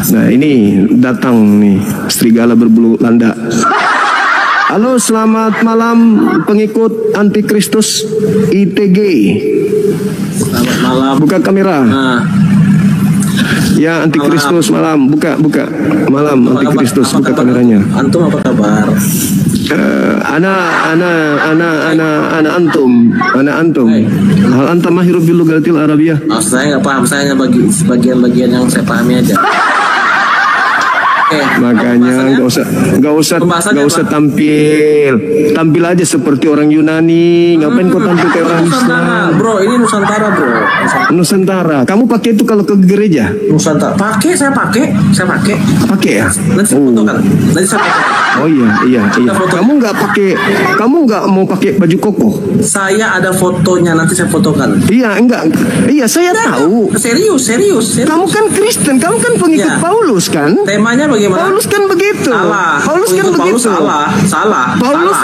Nah ini datang nih serigala berbulu landa. Halo, selamat malam pengikut Antikristus ITG. Selamat malam. Buka kamera. Ya, Antikristus malam. Buka malam Antikristus, buka kameranya. Antum apa kabar? Ana antum. Hal anta mahirub bil lugatil arabiyah. Saya nggak paham, saya hanya bagi bagian-bagian yang saya pahami aja. Makanya nggak usah tampil aja seperti orang Yunani. Ngapain kau tampil kayak orang Islam? Bro, ini Nusantara, bro. Nusantara. Kamu pakai itu kalau ke gereja? Nusantara. Saya pakai. Pakai ya? Nanti saya fotokan. Nanti saya fotokan. Oh iya. Kamu nggak mau pakai baju koko? Saya ada fotonya, nanti saya fotokan. Iya, saya tahu. Serius. Kamu kan Kristen, kamu kan pengikut Paulus kan? Temanya bagaimana? Paulus kan begitu. Salah. Paulus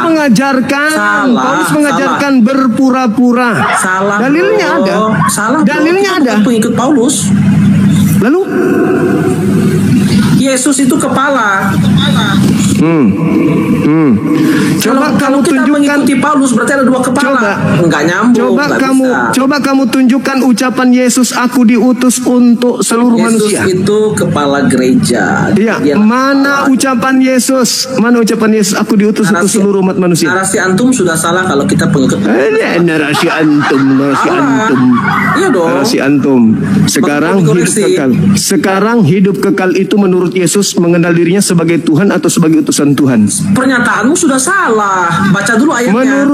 mengajarkan berpura-pura. Salah. Dalilnya ada. Salah. Dalilnya ada. Pengikut Paulus. Lalu Yesus itu kepala. Coba kamu kita tunjukkan. Mengikuti Paulus berarti ada dua kepala. Enggak nyambung. Coba kamu tunjukkan ucapan Yesus, aku diutus untuk seluruh manusia. Yesus itu kepala gereja. Iya. Mana ucapan Yesus? Aku diutus untuk seluruh umat manusia. Narasi antum sudah salah kalau kita pengikut. Narasi antum. Iya dong. Narasi antum. Sekarang hidup kekal itu menurut Yesus mengenal dirinya sebagai Tuhan atau sebagai utusan Tuhan. Pernyataanmu sudah salah. Baca dulu ayatnya.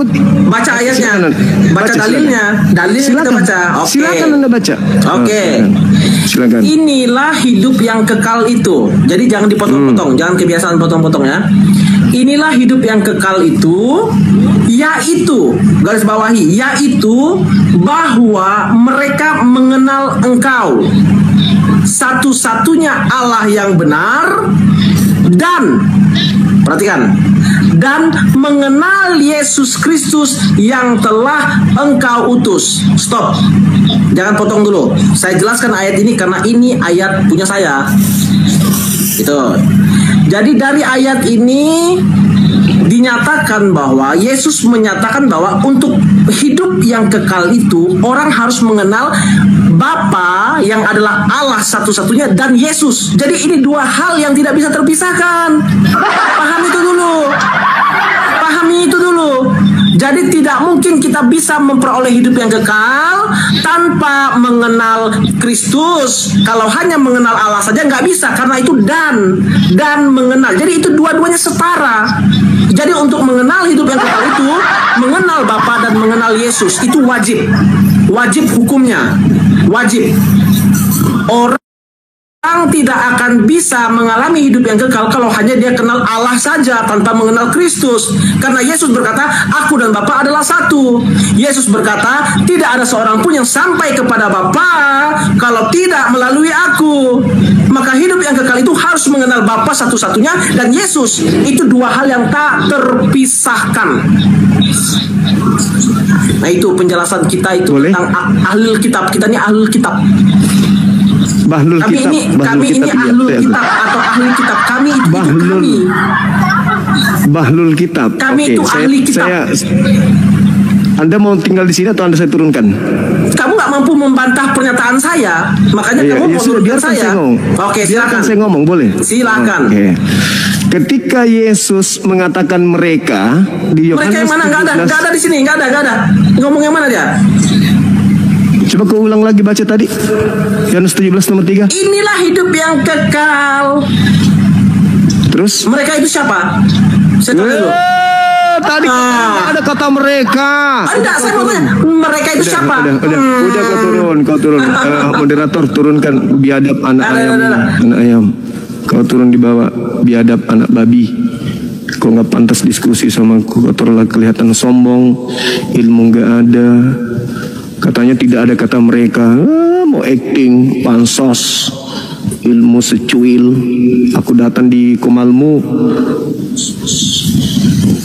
Baca ayatnya. Baca dalilnya. Dalilnya kita baca. Silakan Anda baca. Oke. Silakan. Inilah hidup yang kekal itu. Jadi jangan dipotong-potong. Jangan kebiasaan potong-potong ya. Inilah hidup yang kekal itu, yaitu, garis bawahi, yaitu bahwa mereka mengenal Engkau, satu-satunya Allah yang benar, dan perhatikan, dan mengenal Yesus Kristus yang telah Engkau utus. Stop. Jangan potong dulu. Saya jelaskan ayat ini karena ini ayat punya saya. Gitu. Jadi dari ayat ini dinyatakan bahwa Yesus menyatakan bahwa untuk hidup yang kekal itu orang harus mengenal Bapa yang adalah Allah satu-satunya dan Yesus. Jadi ini dua hal yang tidak bisa terpisahkan. Pahami itu dulu. Jadi tidak mungkin kita bisa memperoleh hidup yang kekal tanpa mengenal Kristus. Kalau hanya mengenal Allah saja nggak bisa, karena itu dan mengenal. Jadi itu dua-duanya setara. Jadi untuk mengenal hidup yang kekal itu, mengenal Bapa dan mengenal Yesus itu wajib hukumnya, wajib. Orang tidak akan bisa mengalami hidup yang kekal kalau hanya dia kenal Allah saja tanpa mengenal Kristus. Karena Yesus berkata, aku dan Bapa adalah satu. Yesus berkata, tidak ada seorang pun yang sampai kepada Bapa kalau tidak melalui aku. Maka hidup yang kekal itu harus mengenal Bapa satu-satunya dan Yesus. Itu dua hal yang tak terpisahkan. Nah itu penjelasan kita itu. Boleh? Tentang ahlul kitab. Kita ini ahlul kitab. Kami ini ahlul kitab atau ahli kitab. Kami itu kami. Bahlul kitab. Kami itu ahli kitab. Anda mau tinggal di sini atau Anda saya turunkan? Kamu nggak mampu membantah pernyataan saya, makanya kamu mau turunkan saya. Oke, silakan. Saya ngomong, boleh? Silakan. Ketika Yesus mengatakan mereka di Yohanes 17. Mereka yang mana? Nggak ada di sini, nggak ada. Ngomong yang mana dia? Coba kau ulang lagi baca tadi. Yohanes 17 nomor 3. Inilah hidup yang kekal. Terus? Mereka itu siapa? Saya tahu dulu. Tadi ada kata mereka. Enggak, saya mau tanya. Mereka itu siapa? Udah kau turun. Moderator turunkan biadab anak ayam. Kau turun di bawah, biadab anak babi. Kau nggak pantas diskusi sama aku. Kau terlalu kelihatan sombong. Ilmu nggak ada. Katanya tidak ada kata mereka. Mau acting, pansos, ilmu secuil. Aku datang di komalmu,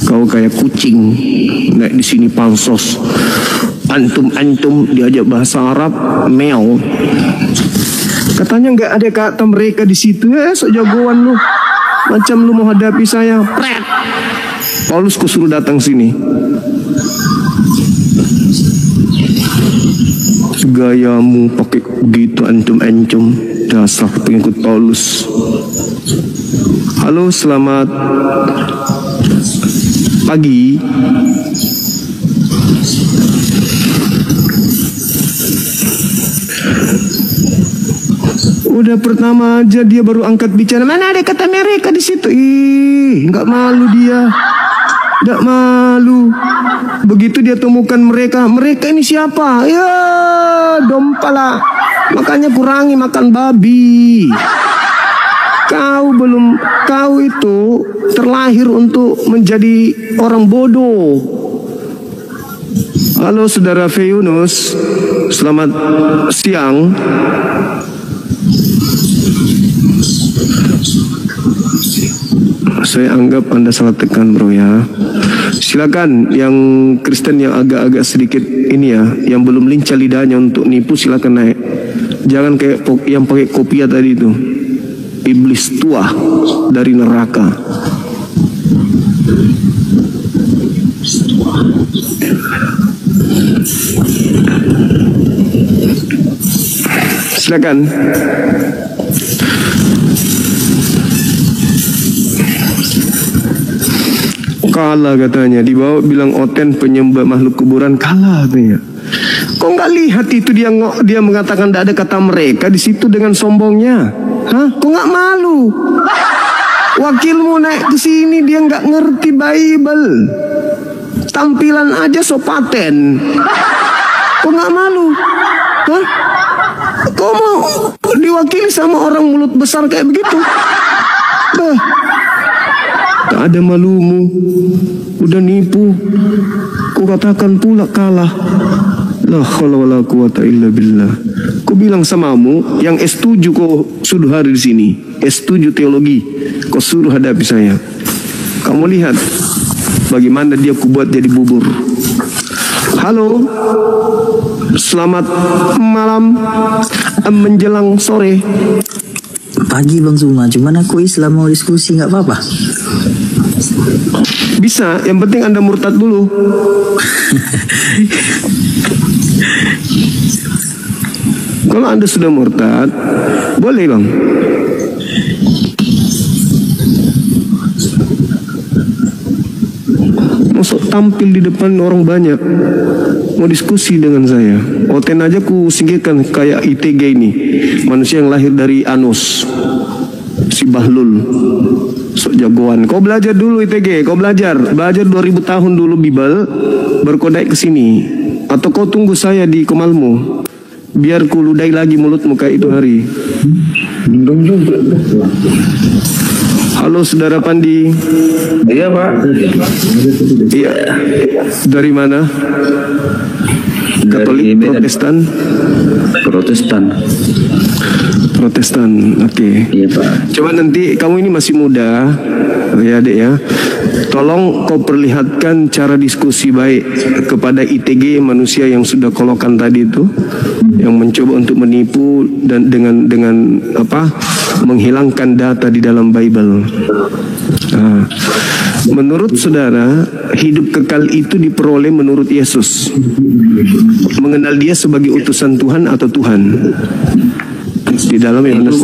kau kayak kucing naik di sini pansos. Antum diajak bahasa Arab, meow. Katanya nggak ada kata mereka di situ. Sok jagoan lu. Macam lu mau hadapi saya. Pret. Paulus ku suruh datang sini. Gayamu pakai begitu ancum-ancum. Dasar pengikut Paulus. Halo, selamat pagi. Udah pertama aja dia baru angkat bicara. Mana ada kata mereka di situ? Ih, nggak malu dia. Nggak malu. Begitu dia temukan mereka ini siapa? Ya, dompala. Makanya kurangi makan babi. Kau itu terlahir untuk menjadi orang bodoh. Halo saudara Feyunus, selamat siang. Saya anggap Anda salah tekan bro ya. Silakan yang Kristen yang agak-agak sedikit ini ya, yang belum lincah lidahnya untuk nipu silakan naik. Jangan kayak yang pakai kopiah tadi itu. Iblis tua dari neraka. Silakan. Kalah katanya, dibawa bilang Oten penyembah makhluk kuburan, kalah katanya. Kok nggak lihat itu dia mengatakan tidak ada kata mereka di situ dengan sombongnya? Hah? Kok nggak malu? Wakilmu naik ke sini dia nggak ngerti Bible, tampilan aja sopaten. Kok nggak malu? Hah? Kok mau diwakili sama orang mulut besar kayak begitu? Tak ada malumu, udah nipu. Ku katakan pula kalah. La haula wala quwata illa billah. Ku bilang samamu, yang S7 kau suruh hari di sini, S7 teologi, kau suruh hadapi saya. Kamu lihat bagaimana dia ku buat jadi bubur. Halo, selamat malam menjelang sore. Pagi Bang Zuma, cuman aku Islam mau diskusi nggak apa-apa. Bisa, yang penting Anda murtad dulu. Kalau Anda sudah murtad, boleh Bang. Masuk tampil di depan orang banyak, mau diskusi dengan saya. Oten aja ku singkirkan kayak ITG ini, manusia yang lahir dari anus, si Bahlul. Sok jagoan. Kau belajar dulu ITG, kau belajar 2000 tahun dulu Bible, baru kau naik ke sini. Atau kau tunggu saya di Komalmu, biar ku ludai lagi mulutmu kayak itu hari. Halo saudara Pandi. Iya Pak. Iya. Dari mana? Katolik, Protestan, oke. Iya Pak. Coba nanti kamu ini masih muda, ya Dek ya. Tolong kau perlihatkan cara diskusi baik kepada ITG manusia yang sudah kolokan tadi itu, yang mencoba untuk menipu dan dengan apa? Menghilangkan data di dalam Bible. Nah, menurut saudara, hidup kekal itu diperoleh menurut Yesus. Mengenal dia sebagai utusan Tuhan atau Tuhan. Di dalam Yohanes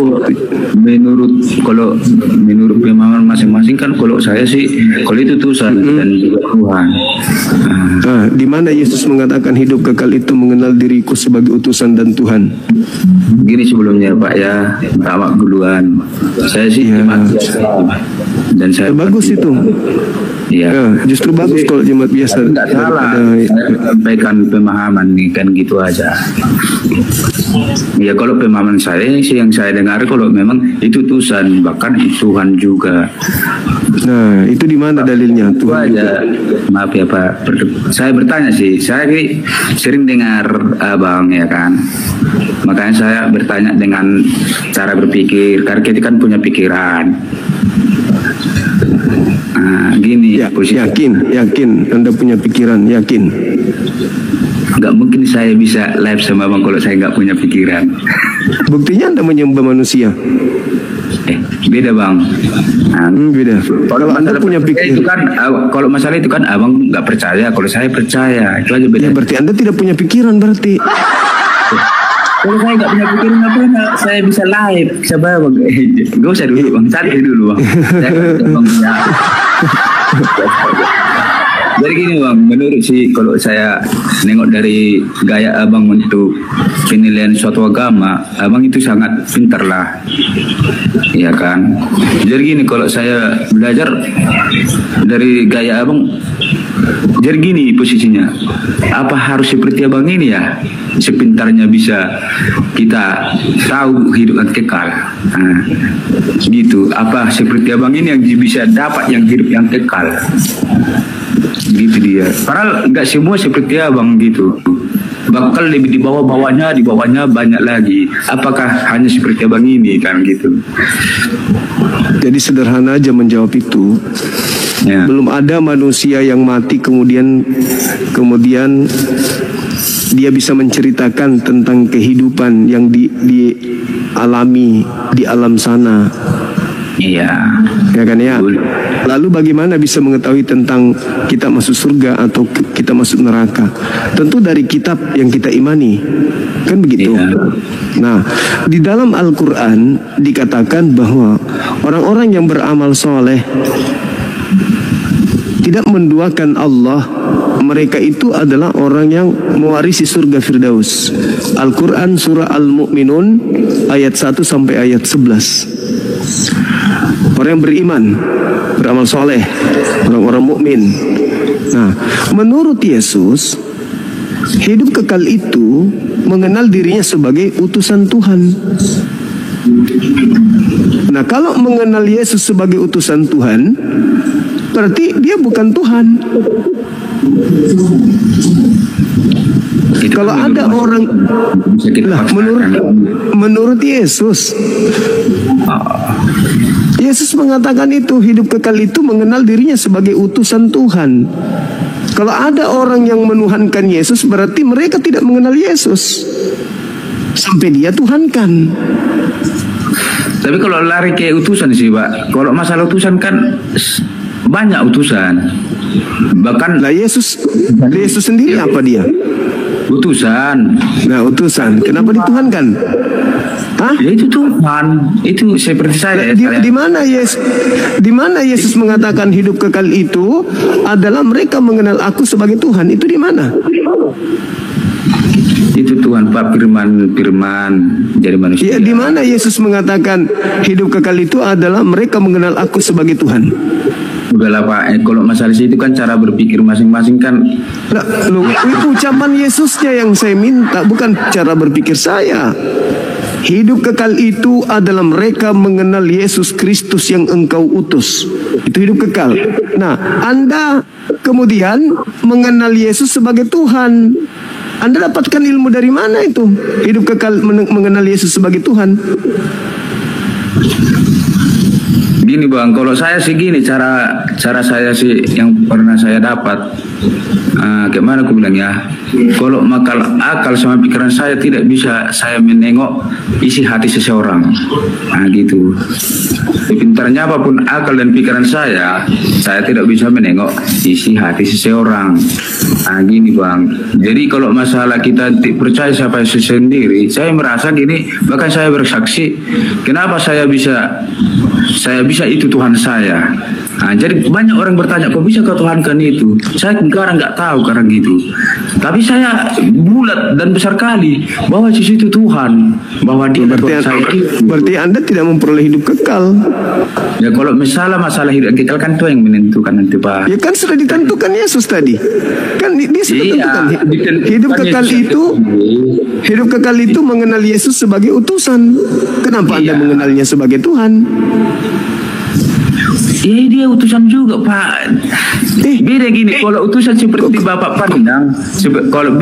kalau menurut pemahaman masing-masing kan, kalau saya sih kalau itu Tuhan dan juga Tuhan. Nah, di mana Yesus mengatakan hidup kekal itu mengenal diriku sebagai utusan dan Tuhan? Gini sebelumnya Pak ya, awak duluan. Saya sih dan saya bagus itu. Ya, justru bagus kalau jemaat biasa. Tidak salah. Saya sampaikan pemahaman nih kan gitu aja. Ya kalau pemahaman saya sih yang saya dengar kalau memang itu Tuhan, bahkan Tuhan juga. Nah, itu di mana dalilnya Tuhan aja. Maaf ya Pak, saya bertanya sih. Saya sering dengar Abang ya kan. Makanya saya bertanya dengan cara berpikir, karena kita kan punya pikiran. Nah, gini ya, yakin Anda punya pikiran, yakin. Nggak mungkin saya bisa live sama Bang kalau saya nggak punya pikiran. Buktinya Anda menyembah manusia. Beda bang. Nah, Beda. Kalau Anda masalah punya percaya pikir, itu kan, kalau masalah itu kan abang nggak percaya, kalau saya percaya, itu aja beda. ya berarti Anda tidak punya pikiran berarti. Kalau saya nggak punya pikiran apa, saya bisa live, bisa bawa. Gak usah dulu bang, cari dulu bang. Saya kan bang, ya. Jadi gini bang, menurut sih kalau saya nengok dari gaya abang untuk penilaian suatu agama, abang itu sangat pintar lah, ya kan. Jadi gini, kalau saya belajar dari gaya abang, jadi gini posisinya, apa harus seperti abang ini ya, sepintarnya bisa kita tahu hidup yang kekal. Nah, gitu, apa seperti abang ini yang bisa dapat yang hidup yang kekal. Gitu dia. Padahal nggak semua seperti abang gitu. Bakal lebih di bawahnya banyak lagi. Apakah hanya seperti abang ini kan gitu? Jadi sederhana aja menjawab itu. Ya. Belum ada manusia yang mati kemudian dia bisa menceritakan tentang kehidupan yang dialami di alam sana. Iya. Ya kan ya. Lalu bagaimana bisa mengetahui tentang kita masuk surga atau kita masuk neraka? Tentu dari kitab yang kita imani. Kan begitu. Iya. Nah, di dalam Al-Qur'an dikatakan bahwa orang-orang yang beramal soleh tidak menduakan Allah, mereka itu adalah orang yang mewarisi surga Firdaus. Al-Quran surah Al-Mu'minun ayat 1 sampai ayat 11. Orang yang beriman, beramal soleh, orang-orang mukmin. Nah, menurut Yesus, hidup kekal itu mengenal dirinya sebagai utusan Tuhan. Nah, kalau mengenal Yesus sebagai utusan Tuhan, berarti dia bukan Tuhan. Itu Kalau kan ada orang bisa kita lah, paksakan. menurut Yesus mengatakan itu, hidup kekal itu mengenal dirinya sebagai utusan Tuhan. Kalau ada orang yang menuhankan Yesus, berarti mereka tidak mengenal Yesus sampai dia tuhankan. Tapi kalau lari ke utusan sih Pak, kalau masalah utusan kan banyak utusan. Bahkan Lah Yesus sendiri apa dia? utusan. Nah, utusan. Kenapa dituhankan? Hah? Ya itu Tuhan. Itu seperti saya. Di mana Yesus mengatakan hidup kekal itu adalah mereka mengenal aku sebagai Tuhan? Itu di mana? Itu Tuhan Pak, firman jadi manusia. Ya, di mana Yesus mengatakan hidup kekal itu adalah mereka mengenal aku sebagai Tuhan? Udahlah Pak, kalau masalah itu kan cara berpikir masing-masing kan. Nah, itu ucapan Yesusnya yang saya minta, bukan cara berpikir saya. Hidup kekal itu adalah mereka mengenal Yesus Kristus yang engkau utus. Itu hidup kekal. Nah, Anda kemudian mengenal Yesus sebagai Tuhan. Anda dapatkan ilmu dari mana itu? Hidup kekal mengenal Yesus sebagai Tuhan. Gini Bang, kalau saya sih gini, cara saya sih yang pernah saya dapat. Gimana aku bilang ya, kalau akal sama pikiran saya tidak bisa saya menengok isi hati seseorang. Nah gitu. Pintarnya apapun akal dan pikiran saya tidak bisa menengok isi hati seseorang. Nah gini Bang, jadi kalau masalah kita percaya siapa sendiri, saya merasa gini, bahkan saya bersaksi, kenapa saya bisa itu Tuhan saya. Nah, jadi banyak orang bertanya, kok bisa kau tuhankan itu? Saya sekarang nggak tahu karena gitu. Tapi saya bulat dan besar kali bahwa di situ Tuhan, bahwa dia Tuhan saya itu. Berarti Anda tidak memperoleh hidup kekal. Ya kalau masalah hidup kekal kan Tuhan yang menentukan nanti Pak. Ya kan sudah ditentukan Yesus tadi. Kan dia sudah tentukan. Hidup kekal itu mengenal Yesus sebagai utusan. Kenapa Anda mengenalnya sebagai Tuhan? Iya dia utusan juga Pak. Beda gini, kalau utusan seperti Bapak pandang, kalau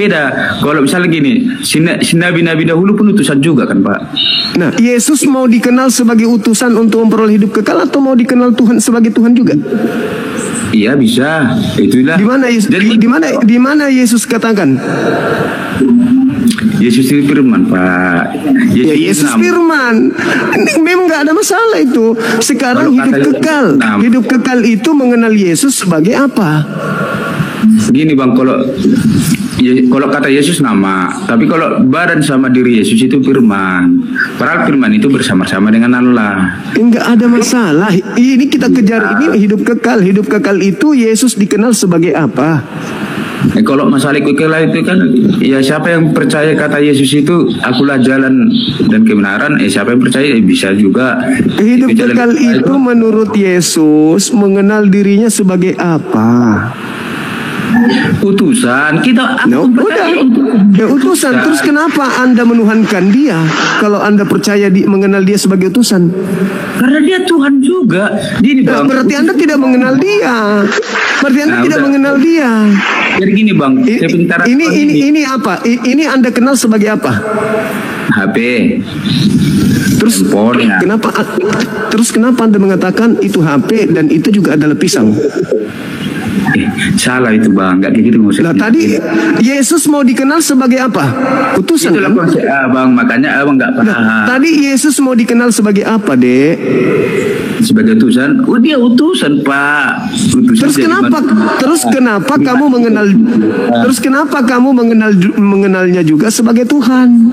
misalnya gini, si nabi-nabi dahulu pun utusan juga kan Pak. Nah, Yesus mau dikenal sebagai utusan untuk memperoleh hidup kekal atau mau dikenal Tuhan sebagai Tuhan juga? Iya bisa, itulah. Di mana Yesus katakan? Yesus itu firman, Pak. Ya, Yesus nama. firman. Memang nggak ada masalah itu. Sekarang Kalau hidup kata kekal. nama. Hidup kekal itu mengenal Yesus sebagai apa? Gini Bang, kalau kata Yesus nama, tapi kalau badan sama diri Yesus itu firman. Padahal firman itu bersama-sama dengan Allah. Enggak ada masalah. Ini kita kejar ini hidup kekal. Hidup kekal itu Yesus dikenal sebagai apa? Kalau masalah kekal itu kan, ya siapa yang percaya kata Yesus itu, akulah jalan dan kebenaran. Siapa yang percaya bisa juga. Hidup Itu jalan kekal kebenaran. itu menurut Yesus mengenal dirinya sebagai apa? Utusan kita. Nah, Aku udah. percaya Ya, utusan. Terus kenapa Anda menuhankan dia kalau Anda percaya mengenal dia sebagai utusan? Karena dia Tuhan juga. Gini Nah, Bang. berarti Anda tidak mengenal dia. Berarti Anda Nah, tidak udah. mengenal dia. Jadi gini Bang, kepintaran Ini apa? Ini Anda kenal sebagai apa? HP. Terus Handphone, ya. kenapa Anda mengatakan itu HP dan itu juga adalah pisang? Salah itu Bang, nggak kayak gitu maksudnya. Nah, tadi Yesus mau dikenal sebagai apa? Utusan Itulah kan? konsep Bang, makanya Abang nggak paham. Tadi Yesus mau dikenal sebagai apa, Dek? Sebagai utusan, dia utusan Pak. Utusan Terus jadi kenapa? manusia. Terus kenapa kamu mengenal? Terus kenapa kamu mengenalnya juga sebagai Tuhan?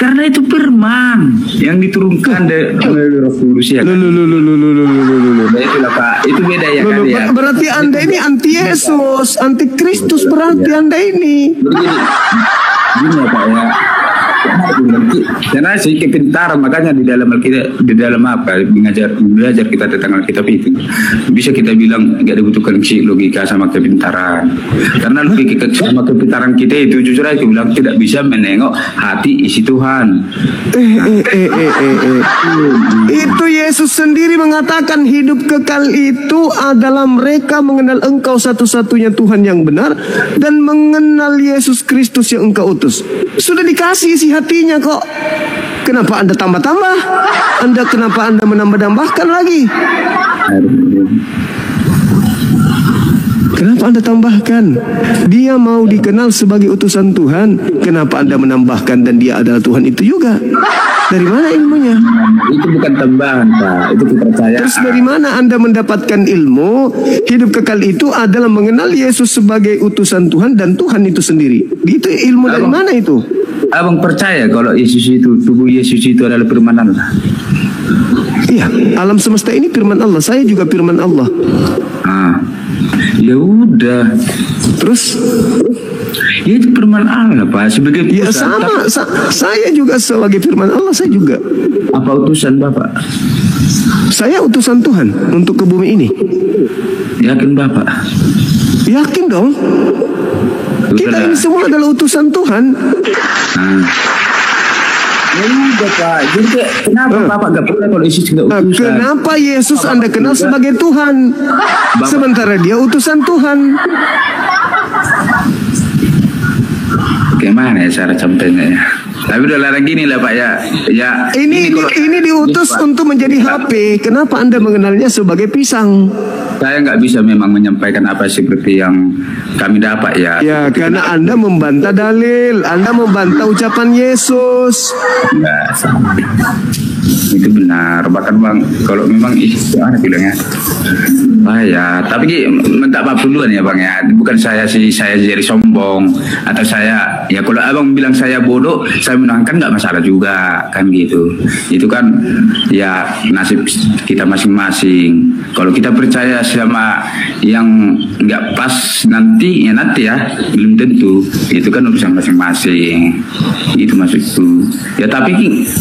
Karena itu firman yang diturunkan dari Roh Kudus ya. Loh. Nah, itulah Pak, itu beda ya kan ya. Berarti Anda ini anti Yesus, anti Kristus berarti Anda ini. Gini ya Pak ya. Karena sih kepintaran, makanya di dalam apa belajar kita tentang Alkitab itu bisa kita bilang nggak dibutuhkan logika sama kepintaran, karena logika sama kepintaran kita itu jujur aja bilang tidak bisa menengok hati isi Tuhan. Itu Yesus sendiri mengatakan hidup kekal itu adalah mereka mengenal Engkau satu-satunya Tuhan yang benar dan mengenal Yesus Kristus yang Engkau utus. Sudah dikasih isi hatinya kok. Kenapa Anda tambah-tambah? Kenapa Anda menambah-nambahkan lagi? Kenapa Anda tambahkan? Dia mau dikenal sebagai utusan Tuhan. Kenapa Anda menambahkan dan dia adalah Tuhan itu juga? Dari mana ilmunya? Itu bukan tambahan Pak, itu kepercayaan. Terus dari mana Anda mendapatkan ilmu? Hidup kekal itu adalah mengenal Yesus sebagai utusan Tuhan dan Tuhan itu sendiri. Itu ilmu dari mana itu? Abang percaya kalau Yesus itu, tubuh Yesus itu adalah firman Allah? Iya, alam semesta ini firman Allah. Saya juga firman Allah. Ya udah. Terus Ya itu firman Allah Pak, sebagai ya utusan. sama, saya juga sebagai firman Allah, saya juga. Apa utusan Bapak? Saya utusan Tuhan untuk ke bumi ini. Yakin Bapak? Yakin dong. Kita ini semua adalah utusan Tuhan. Ya udah Pak, jadi kenapa Bapak gak pernah kalau Yesus tidak utusan? Kenapa Yesus Anda kenal sebagai Tuhan, sementara dia utusan Tuhan? Gimana ya cara sampainya ya? Tapi udah larang gini lah Pak ya. Ini diutus untuk menjadi HP. Kenapa Anda mengenalnya sebagai pisang? Saya nggak bisa memang menyampaikan apa seperti yang kami dapat ya. Ya, karena Anda membantah dalil, Anda membantah ucapan Yesus. Enggak sama. Itu benar. Bahkan Bang, kalau memang gimana bilangnya? Ya, tapi minta apa duluan ya Bang ya. Bukan saya jadi sombong atau saya ya kalau Abang bilang saya bodoh, saya menangkan nggak masalah juga kan gitu. Itu kan ya nasib kita masing-masing. Kalau kita percaya sama yang nggak pas nanti ya belum tentu. Itu kan urusan masing-masing. Itu maksudku. Ya tapi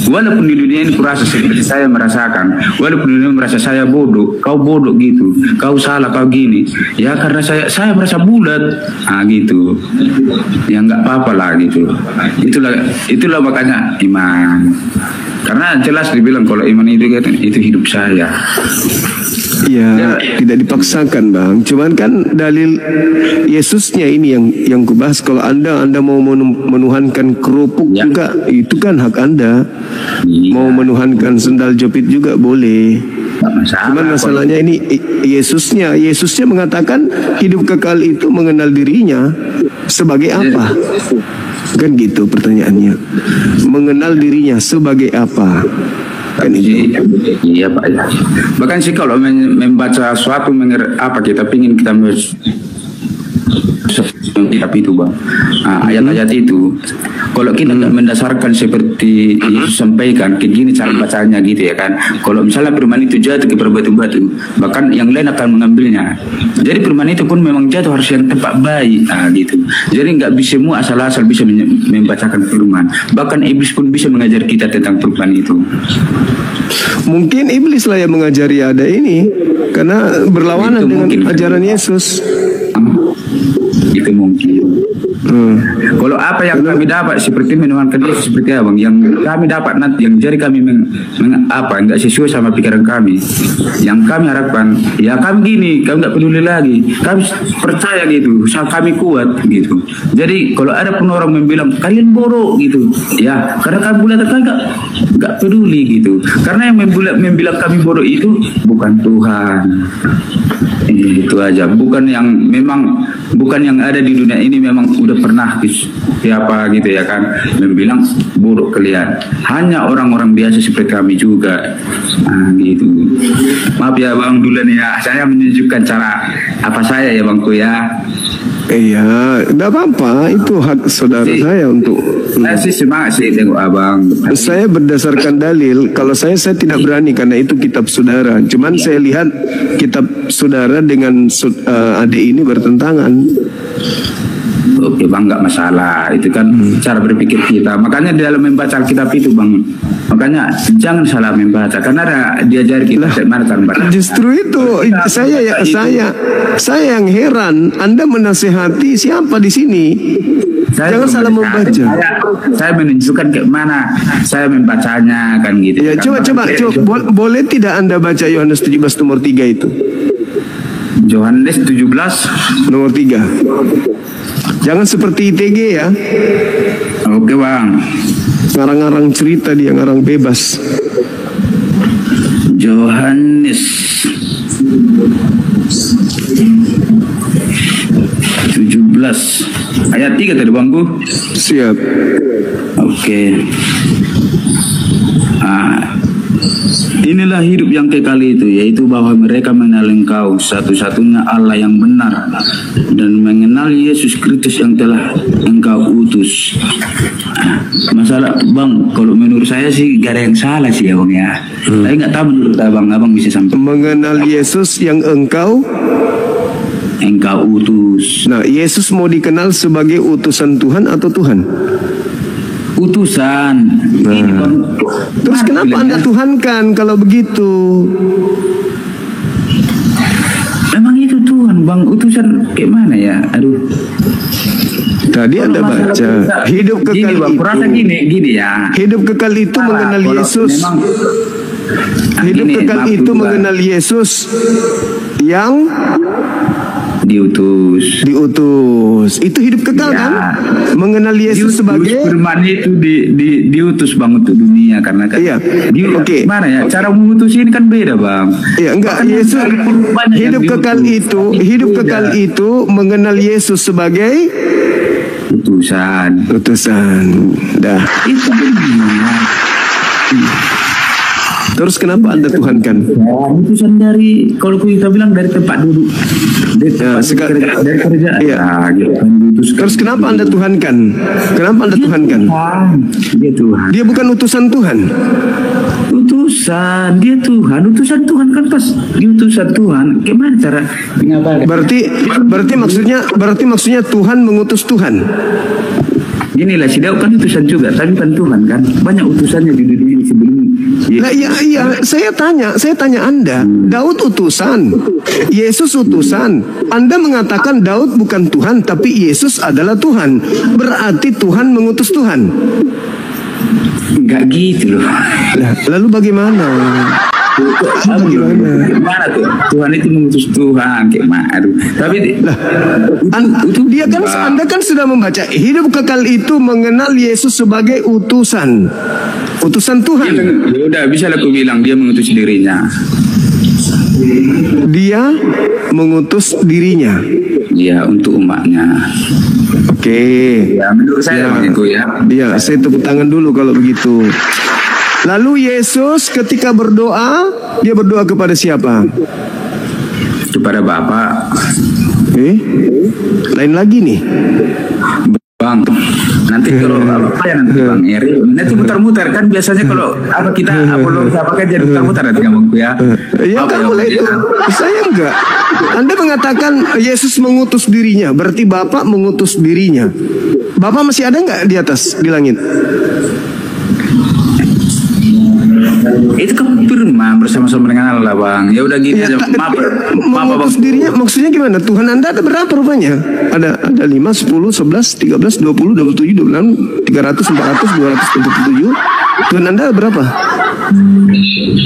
walaupun di dunia ini kurasa seperti saya merasakan, walaupun di dunia merasa saya bodoh, kau bodoh gitu, kau salah, kau gini, ya karena saya merasa bulat, gitu, ya nggak apa-apa lah gitu. Itulah makanya iman, karena jelas dibilang kalau iman itu hidup saya. Ya, tidak dipaksakan Bang. Cuman kan dalil Yesusnya ini yang kubahas. Kalau Anda mau menuhankan kerupuk juga, itu kan hak Anda. Mau menuhankan sendal jepit juga boleh. Nggak masalah. Cuman masalahnya ini Yesusnya mengatakan hidup kekal itu mengenal dirinya sebagai apa? Kan gitu pertanyaannya. Mengenal dirinya sebagai apa? Kan itu. Iya Pak ya. Bahkan sih kalau membaca suatu kita pingin kita kitab itu Bang, ayat-ayat itu kalau kita nggak mendasarkan seperti Yesus sampaikan, kayak gini cara bacanya gitu ya kan. Kalau misalnya firman itu jatuh ke batu-batu, bahkan yang lain akan mengambilnya. Jadi firman itu pun memang jatuh harus yang tempat baik, gitu. Jadi nggak bisa semua asal-asal bisa membacakan firman. Bahkan iblis pun bisa mengajar kita tentang firman itu. Mungkin iblis lah yang mengajari ada ini karena berlawanan Itu dengan mungkin. ajaran Yesus. Itu mungkin. Kalau apa yang kami dapat seperti menuhankan Yesus seperti abang, yang kami dapat nanti yang jadi kami enggak sesuai sama pikiran kami, yang kami harapkan ya kami gini, kami nggak peduli lagi, kami percaya gitu, kami kuat gitu. Jadi kalau ada pun orang membilang kalian bodoh gitu, ya karena kami bulat kan nggak peduli gitu, karena yang membilang kami bodoh itu bukan Tuhan. Itu aja, bukan yang ada di dunia ini memang udah pernah siapa gitu ya kan membilang buruk kalian, hanya orang-orang biasa seperti kami juga, gitu. Maaf ya Bang duluan ya, saya menunjukkan cara apa saya ya Bangku ya. Iya, tidak apa-apa, itu hak saudara saya untuk. Saya sih semangat sih tengok abang. Saya berdasarkan dalil. Kalau saya tidak berani karena itu kitab saudara. Cuman saya lihat kitab saudara dengan adik ini bertentangan. Oke Bang, nggak masalah. Itu kan cara berpikir kita. Makanya di dalam membaca Alkitab itu Bang, makanya jangan salah membaca karena diajari kita bagaimana cara membaca. Justru itu saya yang heran. Anda menasehati siapa di sini? Jangan salah membaca. Saya menunjukkan ke mana saya membacanya kan gitu. Ya, coba boleh tidak Anda baca Yohanes 17 nomor 3 itu? Yohanes 17 nomor 3. Jangan seperti ITG ya. Oke Bang. Ngarang-ngarang cerita dia, ngarang bebas. Yohanes 17 ayat 3 tadi Bangku. Siap. Oke. Inilah hidup yang kekal itu, yaitu bahwa mereka mengenal Engkau satu-satunya Allah yang benar dan mengenal Yesus Kristus yang telah Engkau utus. Masalah Bang, kalau menurut saya sih gak ada yang salah sih ya Bang ya. Saya nggak tahu menurut abang bisa sampai mengenal Yesus yang Engkau utus. Nah, Yesus mau dikenal sebagai utusan Tuhan atau Tuhan? Utusan. Ini Bang. Terus kenapa Anda tuhankan kalau begitu? Memang itu Tuhan Bang, utusan kayak mana ya? Aduh. Tadi Anda baca hidup kekal Bang, kurasa gini ya. Hidup kekal itu mengenal Yesus. Hidup kekal itu mengenal Yesus yang diutus. Itu hidup kekal kan? Mengenal Yesus sebagai firman itu diutus Bang untuk dunia karena kan. Iya. Oke. Mana ya? Cara mengutus ini kan beda Bang. Iya, enggak. Yesus hidup kekal itu mengenal Yesus sebagai utusan. Dah. Itu benar. Terus kenapa Anda tuhankan? Utusan dari, kalau kita bilang dari tempat duduk, dari kerja. Iya. Terus kenapa Anda tuhankan? Kenapa Anda tuhankan? Dia Tuhan. Dia bukan utusan Tuhan. Utusan, dia Tuhan. Utusan Tuhan kan pas diutusan Tuhan. Gimana cara mengabarkan? Berarti maksudnya Tuhan mengutus Tuhan. Inilah si Daud kan utusan juga, tapi kan Tuhan kan banyak utusannya di dunia ini sebelum. Nah, iya, saya tanya Anda, Daud utusan, Yesus utusan. Anda mengatakan Daud bukan Tuhan, tapi Yesus adalah Tuhan. Berarti Tuhan mengutus Tuhan. Enggak gitu loh. Lalu bagaimana? Gimana tuh? Tuhan itu mengutus Tuhan kayak mana? Tapi dia kan Anda kan sudah membaca hidup kekal itu mengenal Yesus sebagai utusan Tuhan. Ya udah bisa aku bilang dia mengutus dirinya. Dia mengutus dirinya. Ya, untuk umatnya. Oke. Ya, menurut saya begitu ya. Ya, saya tepuk tangan dulu kalau begitu. Lalu Yesus ketika berdoa, dia berdoa kepada siapa? Kepada Bapa. Lain lagi nih. Bang, nanti kalau apa ya nanti Bang Eri, nanti mutar-mutar kan biasanya kalau apa kita upload apa kan jadi mutar-mutar nanti kamu ya. Ya kamu lah itu, saya enggak. Anda mengatakan Yesus mengutus dirinya, berarti Bapak mengutus dirinya. Bapak masih ada enggak di atas, di langit? Itu kan firman bersama-sama dengan Allah, Bang. Ya udah gini aja. Mengutus dirinya maksudnya gimana? Tuhan Anda ada berapa rupanya? Ada 5, 10, 11, 13, 20, 27, 26, 300, 400, 247. Tuhan Anda berapa?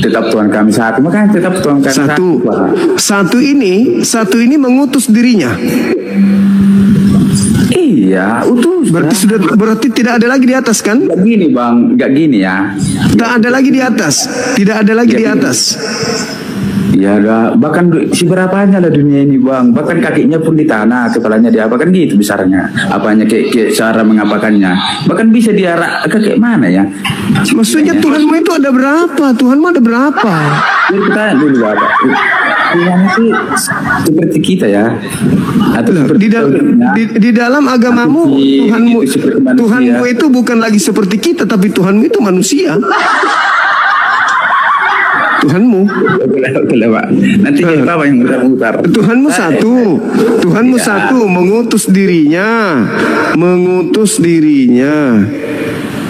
Tetap Tuhan kami satu. Makanya tetap Tuhan kami satu. Satu ini mengutus dirinya. Iya, utuh. Berarti tidak ada lagi di atas kan? Gak gini Bang, gak gini ya. Tak ada lagi di atas. Tidak ada lagi di atas. Ya ada, bahkan seberapanya lah dunia ini Bang. Bahkan kakinya pun di tanah, kepalanya di apa kan gitu besarnya. Apanya kayak cara mengapakannya. Bahkan bisa diarah ke kayak mana ya? Maksudnya Tuhanmu itu ada berapa? Tuhanmu ada berapa? Jadi kita dulu Bapak. Tuhan itu seperti kita ya. Atau di dalam agamamu Tuhanmu itu bukan lagi seperti kita, tapi Tuhanmu itu manusia. Tuhanmu. Pak. Nanti apa yang mutar-mutar. Tuhanmu satu, mengutus dirinya.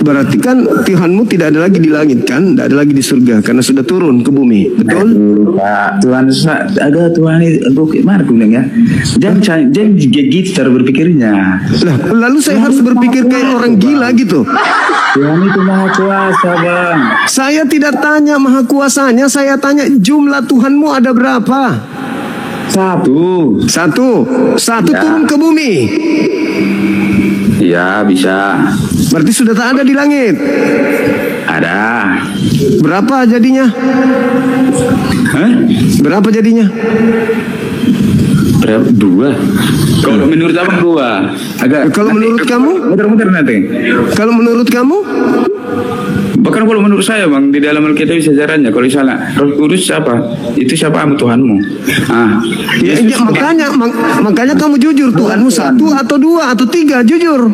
Berarti kan Tuhanmu tidak ada lagi di langit kan? Tidak ada lagi di surga karena sudah turun ke bumi. Betul? Pak, Tuhan ada Tuhan itu gimana aku bilang ya? Jangan gigit cara berpikirnya. Lalu saya harus berpikir kayak orang gila gitu. Tuhan itu maha kuasa, Bang. Saya tidak tanya maha kuasanya, saya tanya jumlah Tuhanmu ada berapa? Satu ya. Turun ke bumi. Iya, bisa. Berarti sudah tak ada di langit. Ada. Berapa jadinya? Berapa jadinya? Dua. Kalau menurut abang dua. Kalau menurut kamu? Muter-muter nanti. Kalau menurut kamu? Bahkan kalau menurut saya Bang, di dalam Alkitab sejarahnya kalau misalnya Roh Kudus siapa? Itu siapa? Tuhanmu. Makanya kamu jujur, Tuhanmu satu atau dua atau tiga, jujur.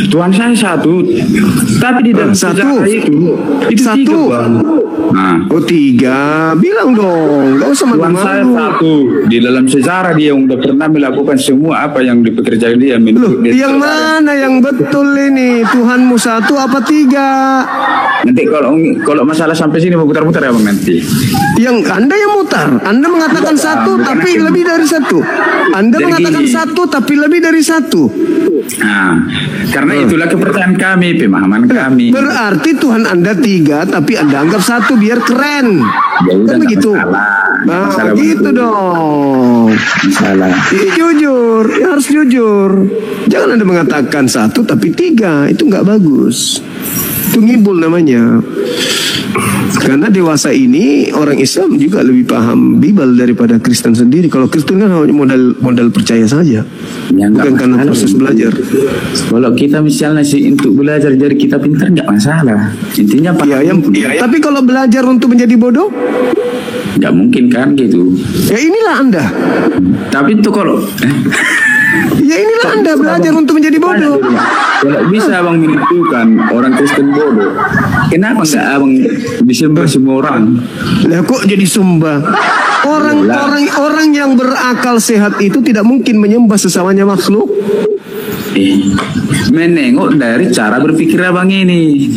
Tuhan saya satu, tapi di dalam sejarah itu satu. Tiga. Bilang dong, nggak usah Tuhan saya satu. Di dalam sejarah dia yang udah pernah melakukan semua apa yang dipekerjakan dia. Yang mana yang betul ini? Tuhanmu satu apa tiga? Nanti kalau masalah sampai sini mau putar-putar ya Bang nanti. Yang Anda yang mutar. Anda mengatakan satu tapi lebih dari satu. Anda mengatakan satu tapi lebih dari satu. Karena itulah kepercayaan kami, pemahaman kami. Berarti Tuhan Anda tiga tapi Anda anggap satu biar keren. Kan begitu. Gitu dong. Salah. Jujur, harus jujur. Jangan Anda mengatakan satu tapi tiga, itu nggak bagus. Itu ngibul namanya. Karena dewasa ini orang Islam juga lebih paham Bible daripada Kristen sendiri. Kalau Kristen kan hanya modal percaya saja, bukan karena proses belajar. Kalau kita misalnya sih untuk belajar jadi kita pintar nggak masalah. Intinya tapi kalau belajar untuk menjadi bodoh, nggak mungkin kan gitu. Ya inilah Anda. Tapi itu kalau ya inilah Anda belajar untuk menjadi bodoh. Kalau bisa Abang menentukan orang Kristen bodoh, kenapa nggak Abang disembah semua orang? Lah kok jadi sembah? Orang yang berakal sehat itu tidak mungkin menyembah sesamanya makhluk. Menengok dari cara berpikir Abang ini.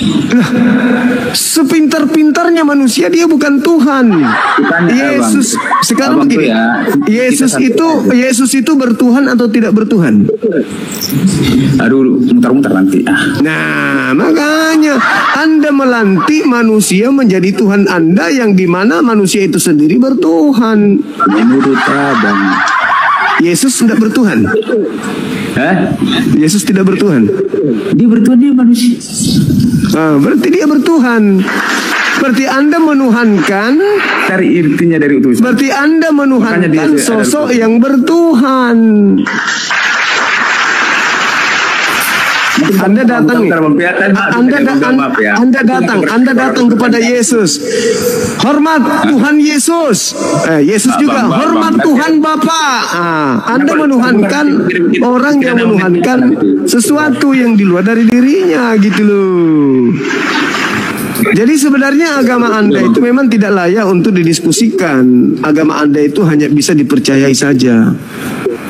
Sepintar-pintarnya manusia dia bukan Tuhan. Yesus abang. Sekarang Abang begini. Yesus itu bertuhan atau tidak bertuhan? Aduh, mutar-mutar nanti. Nah, makanya Anda melantik manusia menjadi Tuhan Anda yang dimana manusia itu sendiri bertuhan. Menurut Abang, Yesus tidak bertuhan. Yesus tidak bertuhan. Dia bertuhan, dia manusia. Berarti dia bertuhan. Berarti Anda menuhankan, Cari intinya dari utusan. berarti Anda Makanya menuhankan dia ada sosok utusan. yang bertuhan. Anda datang, Anda datang kepada Yesus. Hormat Tuhan Yesus. Yesus juga hormat Tuhan Bapa. Anda menuhankan orang yang menuhankan sesuatu yang di luar dari dirinya, gitu loh. Jadi sebenarnya agama Anda itu memang tidak layak untuk didiskusikan. Agama Anda itu hanya bisa dipercayai saja.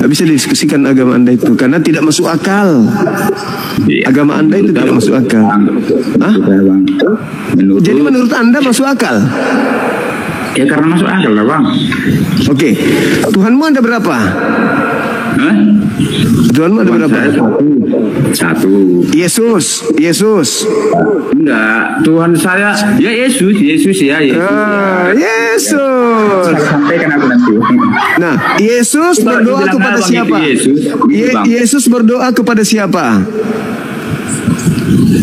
Tidak bisa didiskusikan agama Anda itu karena tidak masuk akal. Agama Anda itu tidak masuk akal. Hah? Jadi menurut Anda masuk akal? Ya karena masuk akal lah bang. Oke. Tuhanmu ada berapa? Hah? Tuhanmu ada berapa? Satu. Yesus. Enggak, Tuhan saya ya Yesus ya Yesus. Yesus. Saya sampaikan aku nanti. Nah, Yesus Kalau berdoa dibilang kepada abang siapa? itu Yesus, Bang. Yesus berdoa kepada siapa?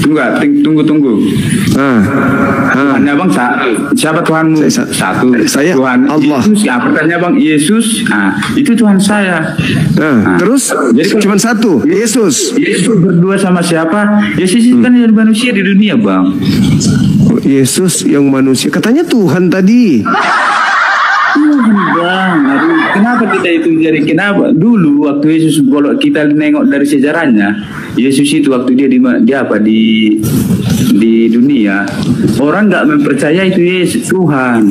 Tunggu. Ah. Tuhannya bang siapa Tuhanmu? Satu. Saya Tuhan Allah. Yesus. Ya, pertanyaan bang Yesus. Itu Tuhan saya. Terus Jadi cuma satu, Yesus. Yesus berdua sama siapa? Yesus itu kan yang manusia di dunia bang. Yesus yang manusia. Katanya Tuhan tadi. Bang, aduh, kenapa kita itu jadi kenapa? Dulu waktu Yesus, kalau kita nengok dari sejarahnya, Yesus itu waktu dia di dunia, orang nggak mempercayai itu Yesus Tuhan.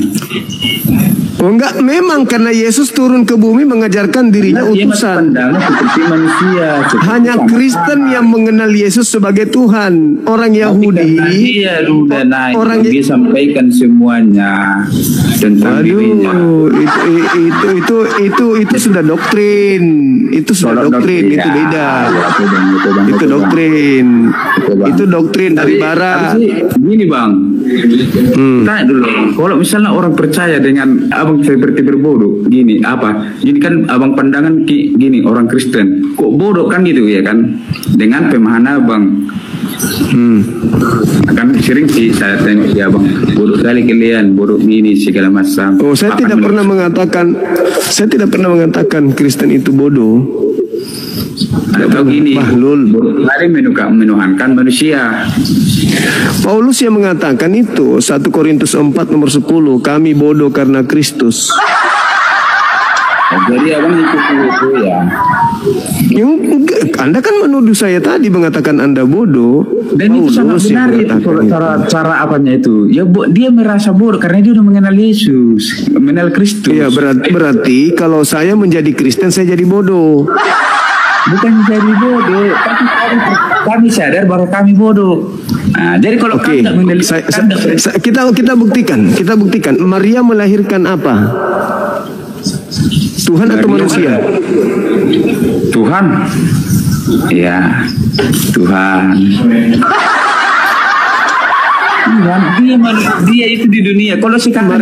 Oh enggak, memang karena Yesus turun ke bumi mengajarkan dirinya Karena dia masih utusan. pandangnya seperti manusia. seperti Hanya sama Kristen Allah. yang mengenal Yesus sebagai Tuhan. Orang Tapi Yahudi, karena dia udah naik, orang dia sampaikan semuanya tentang dirinya. itu sudah doktrin. Itu sudah doktrin, itu beda. Itu doktrin. Itu doktrin dari barat. Gini bang, tanya dulu. Kalau misalnya orang percaya dengan abang seperti berbodoh, gini apa? Gini kan abang pandangan gini orang Kristen, kok bodoh kan gitu ya kan? Dengan pemahaman abang. Kan sering sih saya tengok ya bang, bodoh kali kalian, bodoh ini segala macam. Oh, saya tidak pernah mengatakan Kristen itu bodoh. Atau gini, Bahlul. bodoh kali menuhankan manusia. Paulus yang mengatakan itu 1 Korintus 4 nomor 10, kami bodoh karena Kristus. Jadi abang itu ya. Anda kan menuduh saya tadi mengatakan Anda bodoh. Dan itu sangat Paulus yang benar itu mengatakan cara apanya itu. Ya dia merasa bodoh karena dia udah mengenal Yesus, mengenal Kristus. Iya, berarti kalau saya menjadi Kristen saya jadi bodoh. Bukan jadi bodoh, tapi kami sadar bahwa kami bodoh. Nah, jadi kalau Oke, kami mengenal kita buktikan. Maria melahirkan apa? Tuhan atau manusia? Tuhan. Ya, Tuhan. Dia itu di dunia. Kalau sekarang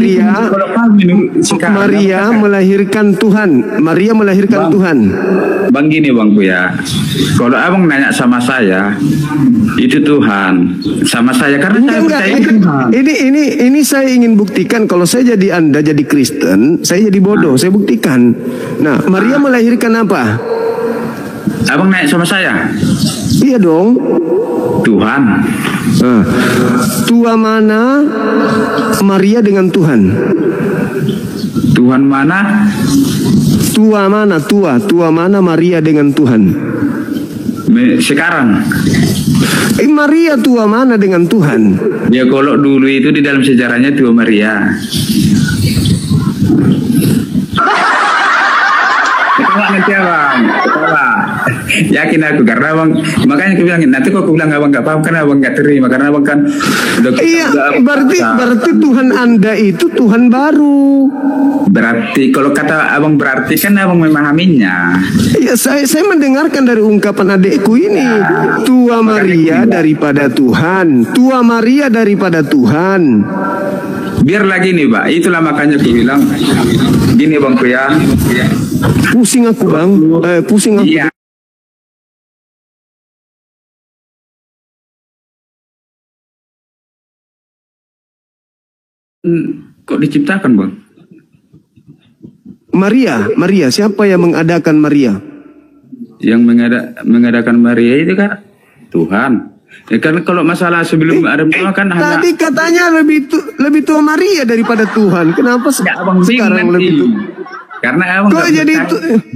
Maria melahirkan Tuhan. Maria melahirkan Tuhan. Bang gini bang ya. Kalau abang nanya sama saya, itu Tuhan. Sama saya karena saya percaya Tuhan. Ini saya ingin buktikan kalau saya jadi Anda jadi Kristen, saya jadi bodoh. Saya buktikan. Nah, Maria melahirkan apa? Abang nanya sama saya. Iya dong. Tuhan. Tua mana Maria dengan Tuhan? Tuhan mana? Tua mana Maria dengan Tuhan? Sekarang. Maria tua mana dengan Tuhan? Ya kalau dulu itu di dalam sejarahnya tua Maria. Ketawa nanti abang, ketawa. Yakin aku karena abang, makanya aku bilangin nanti kok aku bilang abang nggak paham karena abang nggak terima karena abang kan Iya, berarti Tuhan Anda itu Tuhan baru. Berarti kalau kata abang berarti kan abang memahaminya. Iya, saya mendengarkan dari ungkapan adekku ini. Tua Maria daripada Tuhan. Tua Maria daripada Tuhan. Biar lagi nih Pak, itulah makanya aku bilang gini bang ya. Pusing aku bang, pusing aku. Iya. kok diciptakan bang? Maria, siapa yang mengadakan Maria? Yang mengadakan Maria itu kan Tuhan. Ya kan kalau masalah sebelum Adam Tuhan kan hanya Tadi katanya lebih tua Maria daripada Tuhan. Kenapa abang sekarang bingung lebih nanti. tua? Karena abang Kok nggak jadi percaya. itu?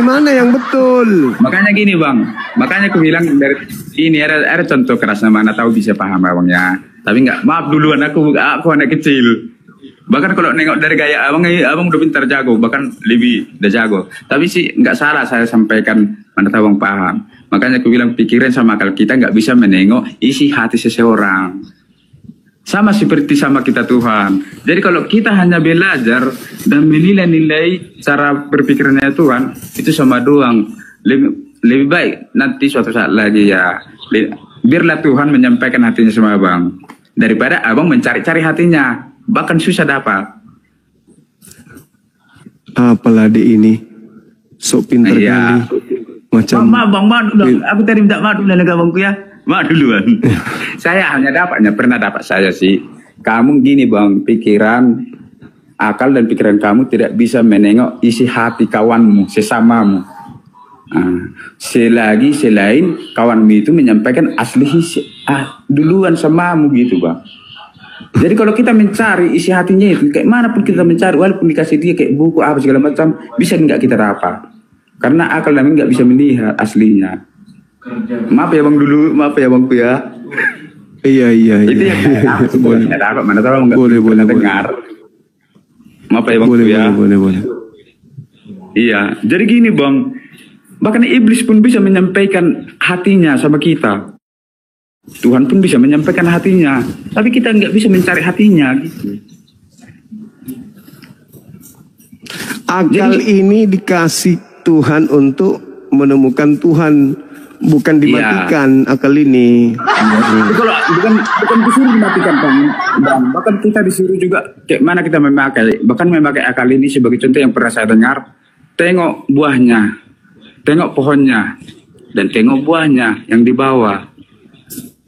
Mana yang betul? Makanya gini bang, makanya aku bilang dari ini ada contoh kerasnya mana tahu bisa paham abang ya. Tapi nggak, maaf duluan aku anak kecil. Bahkan kalau nengok dari gaya abang udah pintar jago, bahkan lebih udah jago. Tapi sih nggak salah saya sampaikan mana tahu abang paham. Makanya aku bilang pikiran sama akal kita nggak bisa menengok isi hati seseorang. Sama seperti sama kita Tuhan. Jadi kalau kita hanya belajar dan menilai-nilai cara berpikirnya Tuhan, itu sama doang. Lebih baik nanti suatu saat lagi ya, biarlah Tuhan menyampaikan hatinya sama abang. Daripada abang mencari-cari hatinya, bahkan susah dapat. Apalah dek ini, sok pintar Iya. kali. Macam Bang, aku tadi minta maaf dari abangku ya. Maaf duluan. Saya pernah dapat saya sih. Kamu gini bang, akal dan pikiran kamu tidak bisa menengok isi hati kawanmu, sesamamu. Selain kawanmu itu menyampaikan asli duluan samamu gitu bang. Jadi kalau kita mencari isi hatinya itu, kayak mana pun kita mencari, walaupun dikasih dia kayak buku apa segala macam, bisa nggak kita dapat. Karena akal kami nggak bisa melihat aslinya. Maaf ya bangku ya. Iya. Itu yang saya dapat, mana tahu nggak Boleh. dengar. Maaf ya bangku ya. Boleh. Iya, jadi gini bang, bahkan iblis pun bisa menyampaikan hatinya sama kita. Tuhan pun bisa menyampaikan hatinya, tapi kita nggak bisa mencari hatinya gitu. Akal ini dikasih Tuhan untuk menemukan Tuhan, bukan dimatikan akal ini. Kalau bukan disuruh dimatikan bang, bahkan kita disuruh juga kayak mana kita memakai akal ini sebagai contoh yang pernah saya dengar. Tengok buahnya, tengok pohonnya, dan tengok buahnya yang dibawa.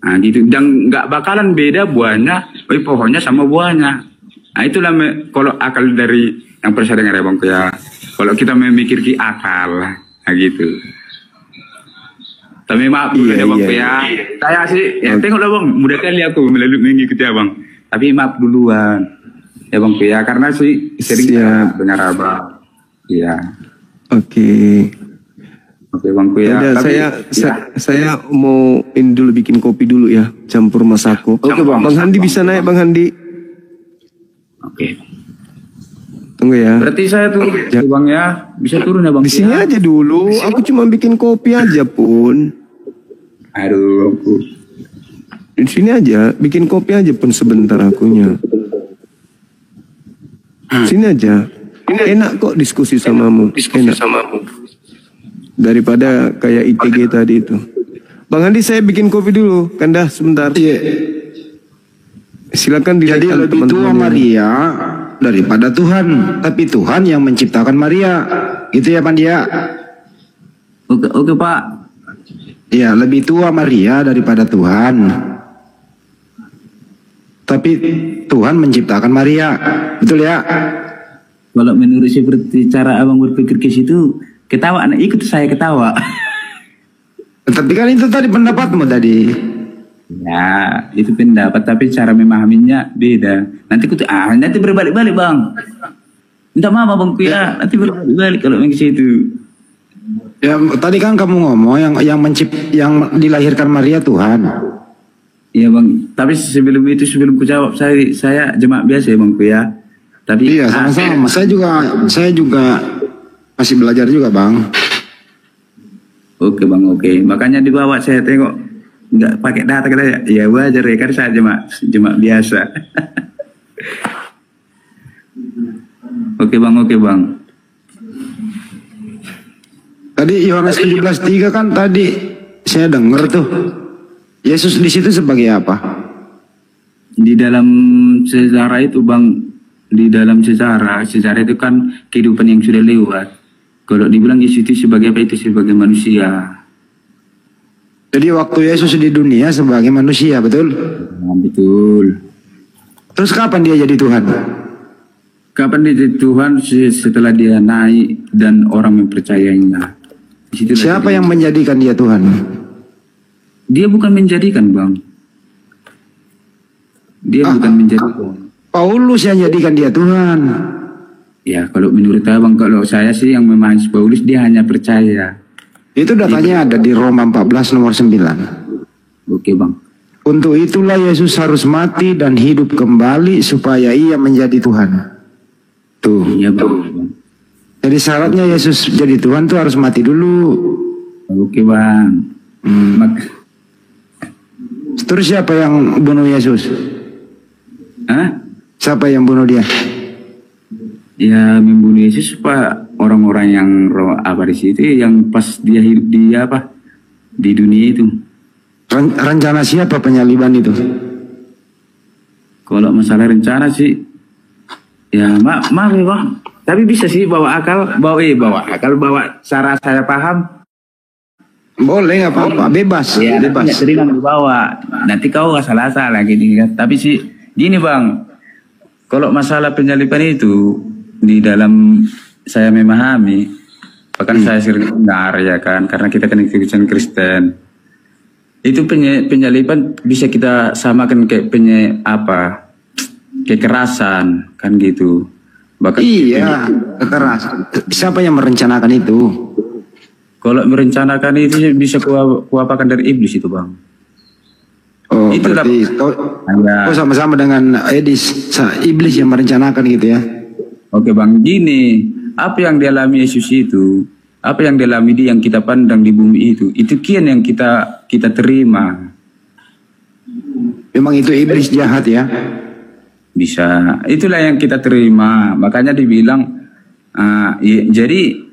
Nah gitu, dan nggak bakalan beda buahnya, pohonnya sama buahnya. Nah itulah kalau akal dari yang pernah saya dengar ya bang ya. Kalau kita memikir ki akal, nah gitu. Tapi maaf dulu ya bang ya. Saya sih, tengoklah bang, mudah kali aku mengikuti abang. Tapi maaf duluan, ya bang ya, karena sih sering dengar abang. Iya. Oke bang ya. Saya mau ini dulu bikin kopi dulu ya, campur masako. Oke, Bang. Bang Handi bisa naik Bang Handi. Oke. Tunggu ya. Berarti saya tuh bang ya, bisa turun ya bang. Di sini aja dulu. Aku cuma bikin kopi aja pun. Aduh. Di sini aja, bikin kopi aja pun sebentar akunya. Sini aja. Enak kok diskusi samamu. Enak. Daripada kayak ITG tadi itu. Bang Andi, saya bikin kopi dulu. Kandah sebentar. Iya. Silakan Jadi dilihatkan lebih tua teman-teman. Maria daripada Tuhan, tapi Tuhan yang menciptakan Maria. Gitu ya Pandia? Oke Pak. Iya, lebih tua Maria daripada Tuhan. Tapi Tuhan menciptakan Maria. Betul ya? Kalau menurut seperti cara abang berpikir ke situ, ketawa, anak ikut saya ketawa. Tapi kan itu tadi pendapatmu tadi. Ya, itu pendapat, tapi cara memahaminya beda. Nanti berbalik-balik bang. Minta maaf abangku ya, nanti berbalik-balik kalau ke situ. Ya, tadi kan kamu ngomong yang dilahirkan Maria Tuhan. Iya bang, tapi sebelum ku jawab, saya jemaat biasa ya bangku ya. Tapi Iya, sama-sama. Saya juga masih belajar juga bang. Oke bang, oke. Makanya dibawa saya tengok nggak pakai data kita ya wajar ya, kan saya jemaat biasa. Oke bang. Tadi Yohanes 17:3 kan tadi saya dengar tuh. Yesus di situ sebagai apa? Di dalam sejarah itu bang, di dalam sejarah itu kan kehidupan yang sudah lewat. Kalau dibilang Yesus itu sebagai apa, itu sebagai manusia. Jadi waktu Yesus di dunia sebagai manusia, betul? Nah, betul. Terus kapan dia jadi Tuhan? Kapan dia jadi Tuhan? Setelah dia naik dan orang mempercayainya. Disitulah Siapa jadi- yang menjadikan dia Tuhan? Dia bukan menjadikan, Bang. Dia bukan menjadikan. Paulus yang jadikan dia Tuhan. Ya, kalau menurut Abang, kalau saya sih yang memahami Paulus, dia hanya percaya. Itu datanya ada di Roma 14 nomor 9. Oke, Bang. Untuk itulah Yesus harus mati dan hidup kembali supaya ia menjadi Tuhan. Tuh. Iya, Bang. Jadi syaratnya Yesus jadi Tuhan tuh harus mati dulu. Oke, Bang. Terus siapa yang bunuh Yesus? Hah? Siapa yang bunuh dia? Ya, membunuh Yesus Pak, orang-orang yang apa di situ yang pas dia hidup di dunia itu. Rencana siapa penyaliban itu? Kalau masalah rencana sih, ya maaf ya, Bang. Tapi bisa sih bawa cara saya paham. Boleh, nggak apa-apa, bebas, Ya, bebas. nanti terima dibawa. Nanti kau salah-salah gini kan. Tapi sih gini, Bang. Kalau masalah penyaliban itu di dalam saya memahami, bahkan saya sering dengar ya kan, karena kita kan Kristen. Itu penyaliban bisa kita samakan kayak kekerasan kan gitu. Bahkan Iya, kekerasan. Siapa yang merencanakan itu? kalau merencanakan itu bisa kuapakan dari iblis itu, Bang. Oh, Itu berarti Anda- kau sama-sama dengan Edis, iblis yang merencanakan gitu ya? Oke, Bang, gini, apa yang dialami Yesus itu, apa yang dialami dia yang kita pandang di bumi itu kian yang kita terima. Memang itu iblis jahat ya? Bisa, itulah yang kita terima. Makanya dibilang, jadi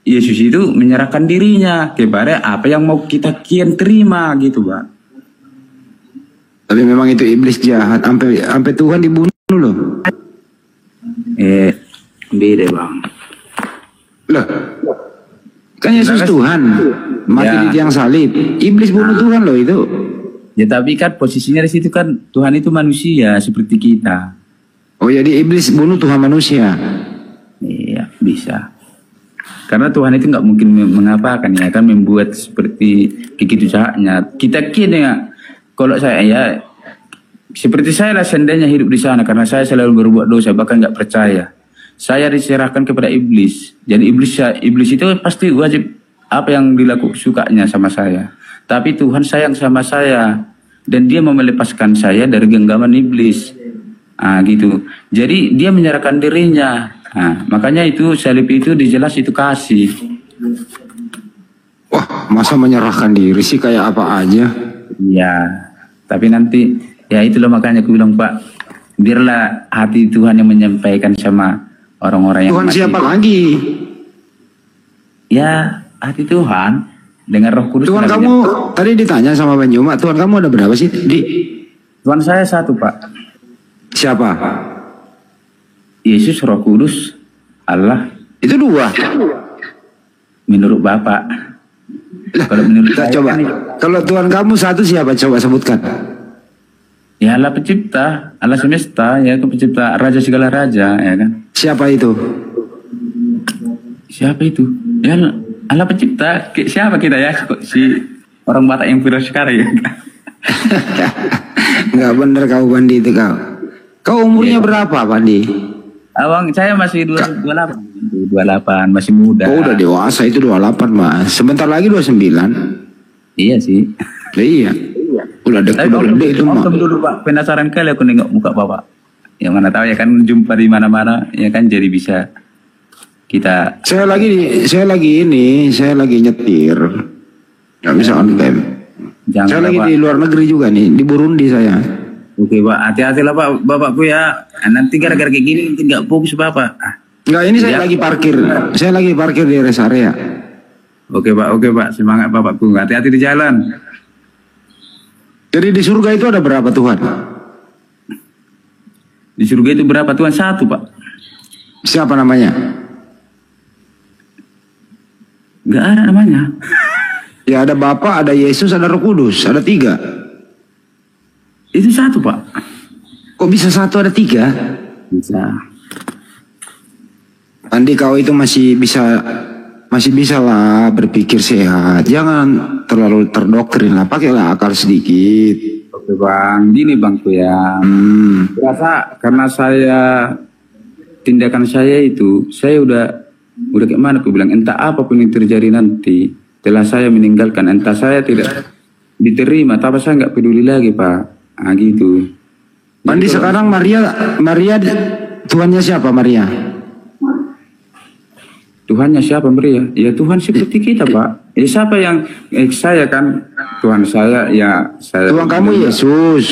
Yesus itu menyerahkan dirinya kepada apa yang mau kita kian terima gitu, Bang. Tapi memang itu iblis jahat, sampai Tuhan dibunuh loh. Beda, Bang. Loh, kan Yesus Tuhan, mati Ya. di tiang salib. Iblis bunuh Tuhan loh itu. Ya tapi kan posisinya di situ kan Tuhan itu manusia seperti kita. Oh, jadi iblis bunuh Tuhan manusia. Iya, bisa. Karena Tuhan itu nggak mungkin mengapakan ya kan, membuat seperti begitu saatnya. Kita kini ya, kalau saya ya seperti saya lah seandainya hidup di sana, karena saya selalu berbuat dosa bahkan nggak percaya. Saya diserahkan kepada iblis. Jadi iblis itu pasti wajib apa yang dilakukan sukanya sama saya. Tapi Tuhan sayang sama saya dan dia mau melepaskan saya dari genggaman iblis. Gitu. Jadi dia menyerahkan dirinya. Makanya itu salib itu dijelas itu kasih. Wah, masa menyerahkan diri sih kayak apa aja? Ya, tapi nanti ya itulah makanya aku bilang, Pak, biarlah hati Tuhan yang menyampaikan sama orang-orang yang Tuhan mati. siapa lagi? Ya, hati Tuhan dengan Roh Kudus. Tuhan dalamnya. kamu tadi ditanya sama Banyuma, Tuhan kamu ada berapa sih? Tuhan saya satu, Pak. Siapa? Yesus, Roh Kudus, Allah. Itu dua. Menurut Bapak. Kalau menurut Kita saya coba. kan, Kalau Tuhan kamu satu siapa? Coba sebutkan. ya Allah pencipta, Allah semesta, ya pencipta raja segala raja, ya kan. Siapa itu? Siapa itu? Ya Allah pencipta. Siapa kita ya? Si orang Batak yang viral sekarang ya. Nggak bener kau Bandi itu kau. Kau umurnya berapa Bandi? Abang saya masih 28 masih muda. Kau udah dewasa itu 28 mas. Sebentar lagi 29. Iya sih. Iya. Udah Tapi udah gede itu mah. dulu Pak, penasaran kali aku nengok muka Bapak. Yang mana tahu ya kan jumpa di mana-mana ya kan, jadi bisa kita. Saya lagi nyetir. Nggak bisa on cam. Jangan Saya lagi Pak. di luar negeri juga nih, di Burundi saya. Oke Pak, hati-hati lah Pak, Bapakku ya. Nanti gara-gara kayak gini nanti nggak fokus Bapak. Enggak, ini saya Ya. lagi parkir. Saya lagi parkir di rest area. Oke Pak, semangat Bapakku. Hati-hati di jalan. Jadi di surga itu ada berapa Tuhan? Di surga itu berapa Tuhan? Satu Pak. Siapa namanya? Nggak ada namanya. Ya ada Bapa, ada Yesus, ada Roh Kudus, ada 3. Itu satu Pak. Kok bisa satu ada tiga? Bisa. Andi, kau itu masih bisa lah berpikir sehat. Jangan terlalu terdoktrin lah. Pakailah akal sedikit. Oke bang, gini bang tuh ya. Rasa karena tindakan saya itu, saya udah kayak mana aku bilang, entah apapun yang terjadi nanti, setelah saya meninggalkan, entah saya tidak diterima, tapi saya nggak peduli lagi pak. Ah gitu. Andi, sekarang Maria Tuhannya siapa Maria? Tuhannya siapa Maria? Ya Tuhan seperti kita pak. Ya siapa yang saya kan Tuhan saya ya saya. Tuhan kamu Yesus.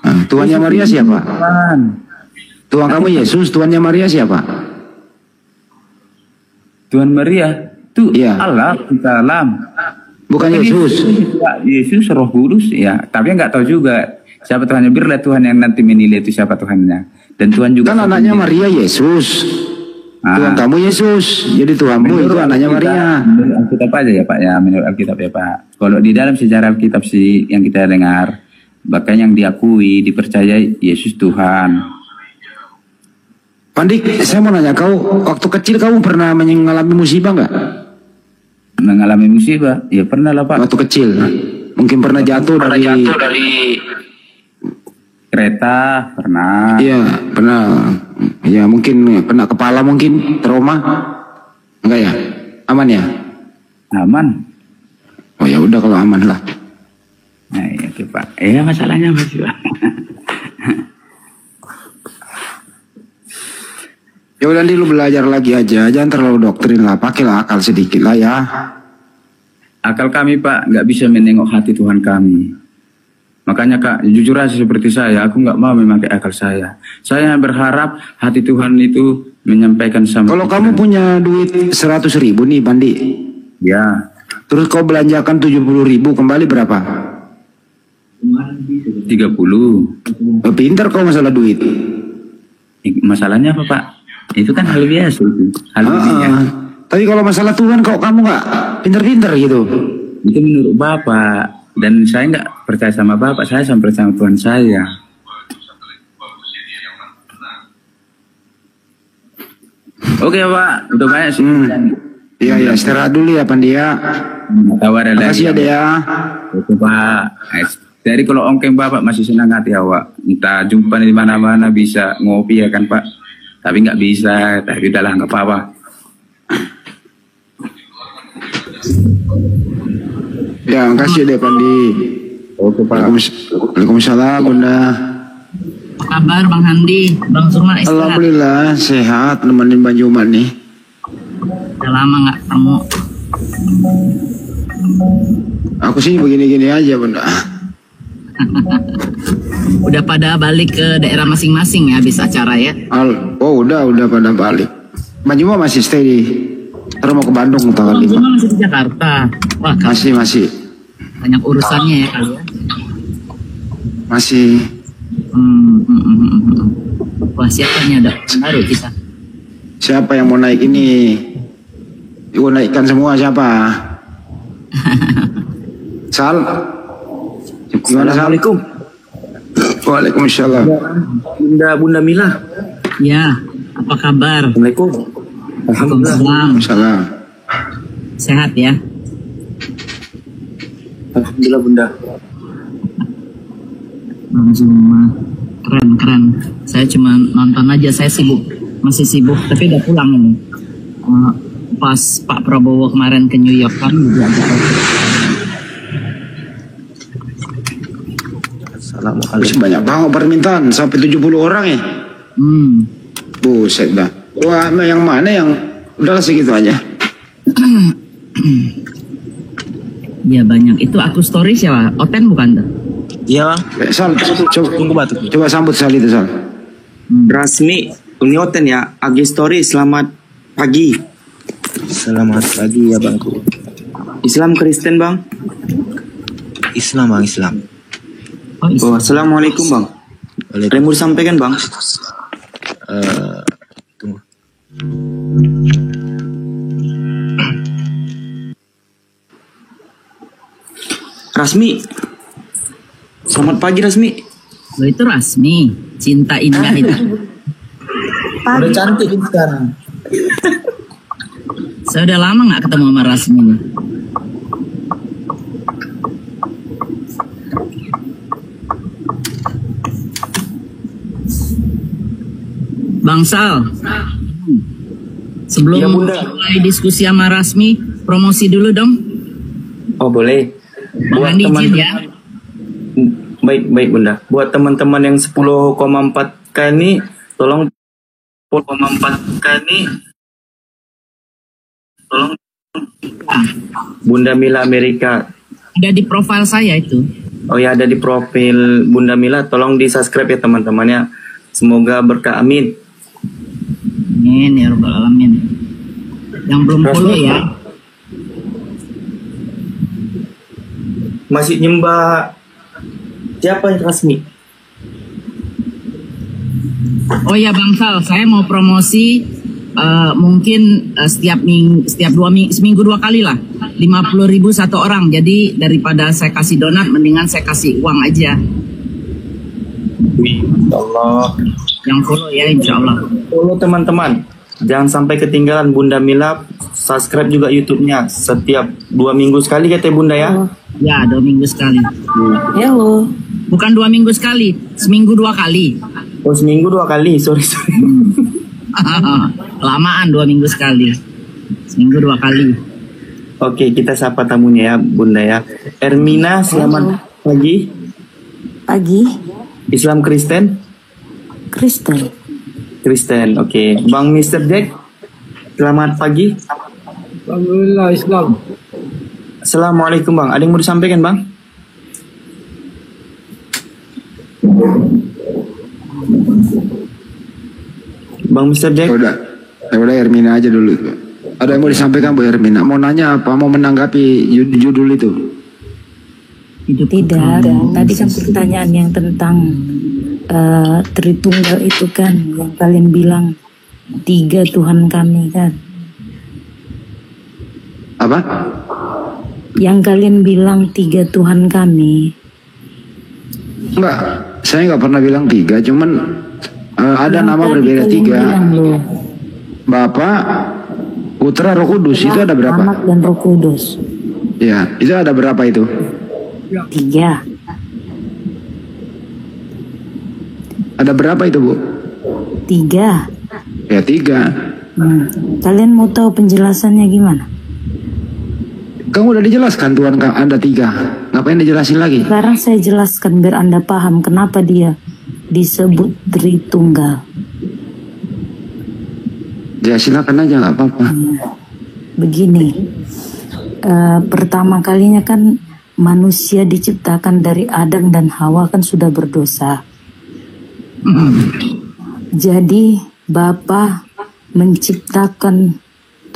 Nah, Tuhannya Maria siapa? Tuhan kamu Yesus. Tuhannya Maria siapa? Tuhan Maria itu Iya. Allah kita alam. Bukan Yesus. Yesus Roh Kudus ya. Tapi nggak tahu juga siapa Tuhannya. Biarlah Tuhan yang nanti menilai itu siapa Tuhannya. Dan Tuhan juga. Kan anaknya Maria Yesus. Tuhan kamu Yesus. Jadi Tuhanmu itu anaknya Maria. Menurut Alkitab aja ya Pak ya. Menurut Alkitab ya Pak. Kalau di dalam sejarah Alkitab sih yang kita dengar, bahkan yang diakui, dipercayai Yesus Tuhan. Pandik, saya mau nanya, kau waktu kecil kamu pernah mengalami musibah nggak? Mengalami musibah? Ya pernah lah Pak. Waktu kecil, mungkin pernah jatuh dari Kereta pernah. Iya, pernah. Ya mungkin pernah kepala, mungkin trauma. Enggak ya? Aman ya? Aman. Oh ya udah kalau aman lah. Nah itu Pak. Masalahnya masih Pak. Ya udah nanti lu belajar lagi aja, jangan terlalu doktrin lah, pakailah akal sedikit lah ya. Akal kami Pak nggak bisa menengok hati Tuhan kami. Makanya Kak, jujur aja seperti saya, aku nggak mau memakai akal saya. Saya berharap hati Tuhan itu menyampaikan sama. Kalau kamu punya duit 100.000 nih Bandi, ya, terus kau belanjakan 70.000, kembali berapa? 30. Pintar kau masalah duit. Masalahnya apa Pak? Itu kan hal biasa itu. Hal dunia. Tapi kalau masalah Tuhan kok kamu nggak pintar-pintar gitu? Itu menurut Bapak. Dan saya nggak percaya sama Bapak, saya percaya sama Tuhan saya. Oke Pak, udah banyak sih. Iya, istirahat dulu ya Pandia. Tawar Makasih ya Dea. Oke Pak. Dari kalau ongkeng Bapak masih senang hati awak. Entah jumpa di mana-mana bisa ngopi ya kan Pak. Tapi nggak bisa, tapi udahlah nggak apa-apa. Ya, makasih deh Pandi. Oke Pak. Waalaikumsalam Bunda. Apa kabar Bang Handi? Bang Suma istirahat? Alhamdulillah sehat, nemenin Bang Jumat nih. Udah lama nggak ketemu. Aku sih begini-gini aja Bunda. Udah pada balik ke daerah masing-masing ya habis acara ya? Udah pada balik. Bang Jumat masih stay di. Terus mau ke Bandung tanggal Bang 5. Suma masih di Jakarta. Wah, Masih. banyak urusannya ya kali ya? Masih. Wah, siapa nih ada baru kita? Siapa yang mau naik ini? Ibu naikkan semua siapa? Sal. Gimana Sal? Assalamualaikum. Waalaikumsalam. Bunda Mila. Ya, apa kabar? Assalamualaikum. Waalaikumsalam. Salam. Sehat ya? Alhamdulillah Bunda. Bang Zuma, keren. Saya cuma nonton aja, saya masih sibuk, tapi udah pulang ini. Pas Pak Prabowo kemarin ke New York kan juga agak Masih banyak banget permintaan sampai 70 orang ya. Buset dah. Wah, yang mana yang udahlah segitu aja. Ya banyak. Itu aku story siapa? Oten bukan tuh? Iya Bang. Sal, Tunggu Batu. coba sambut Sal itu Sal. Rasmi Unioten ya, Agi Story, selamat pagi. Selamat pagi ya Bangku. Islam Kristen bang. Islam Bang, Islam. Oh, assalamualaikum bang. Remur sampaikan bang. Tunggu. Rasmi. Selamat pagi Rasmi. Lo itu Rasmi, cinta indah itu. Udah cantik sekarang. Saya udah lama nggak ketemu sama Rasmi nih. Bang Sal, sebelum Iya, Bunda. mulai diskusi sama Rasmi, promosi dulu dong. Oh boleh. Bang Andi izin ya. Baik Bunda. Buat teman-teman yang 10,4K ini, tolong 10,4K ini, tolong Bunda Mila Amerika. Ada di profil saya itu. Oh ya, ada di profil Bunda Mila. Tolong di subscribe ya teman-temannya. Semoga berkah, amin. Amin ya rabbal alamin. Yang belum follow ya. Masih nyembah siapa yang resmi? Oh ya Bang Sal, saya mau promosi mungkin setiap seminggu 2 kali lah, 50.000 satu orang. Jadi daripada saya kasih donat, mendingan saya kasih uang aja. Wih, Allah. Yang follow ya insya Allah. Follow teman-teman. Jangan sampai ketinggalan Bunda Mila. Subscribe juga YouTube-nya. Setiap 2 minggu sekali kata Bunda ya. Ya 2 minggu sekali. Halo. Bukan 2 minggu sekali, seminggu 2 kali. Oh seminggu 2 kali, sorry. Lamaan 2 minggu sekali. Seminggu 2 kali. Oke, kita sapa tamunya ya Bunda ya. Ermina, selamat pagi. Pagi. Islam Kristen? Kristen. Kristen, oke. Bang Mr. Jack, selamat pagi. Alhamdulillah Islam. Assalamualaikum Bang, ada yang mau disampaikan Bang? Bang Mr. Jack? Udah Hermina aja dulu. Ada yang mau disampaikan Bu Hermina? Mau nanya apa? Mau menanggapi judul itu? Tidak. Tadi kan pertanyaan yang tentang Tritunggal itu kan, yang kalian bilang 3 Tuhan kami kan. Apa? Yang kalian bilang 3 Tuhan kami. Enggak, saya nggak pernah bilang 3, cuman ada Yang nama tadi berbeda kalian 3. bilang loh, Bapak, Putra, Roh Kudus itu ada berapa? Anak dan Roh Kudus. Ya, itu ada berapa itu? 3. Ada berapa itu Bu? 3. Ya 3. Kalian mau tahu penjelasannya gimana? Kamu udah dijelaskan Tuhan Anda 3. Ngapain dijelasin lagi? Sekarang saya jelaskan biar Anda paham kenapa dia disebut Tritunggal. Ya silakan aja, nggak apa-apa. Begini, pertama kalinya kan manusia diciptakan dari Adam dan Hawa kan sudah berdosa. Jadi Bapa menciptakan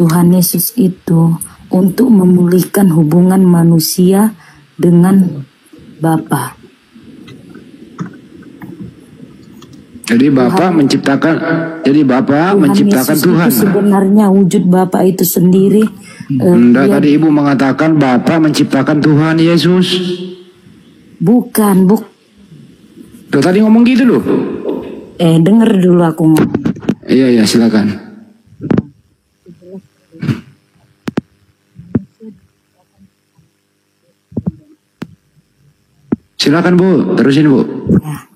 Tuhan Yesus itu untuk memulihkan hubungan manusia dengan Bapa. Jadi Bapa menciptakan, menciptakan Yesus Tuhan. itu sebenarnya wujud Bapa itu sendiri. Enggak, tadi Ibu mengatakan Bapa menciptakan Tuhan Yesus. Bukan. Tuh tadi ngomong gitu loh. Denger dulu aku ngomong. Iya silakan. Silakan Bu, terusin Bu. Ya.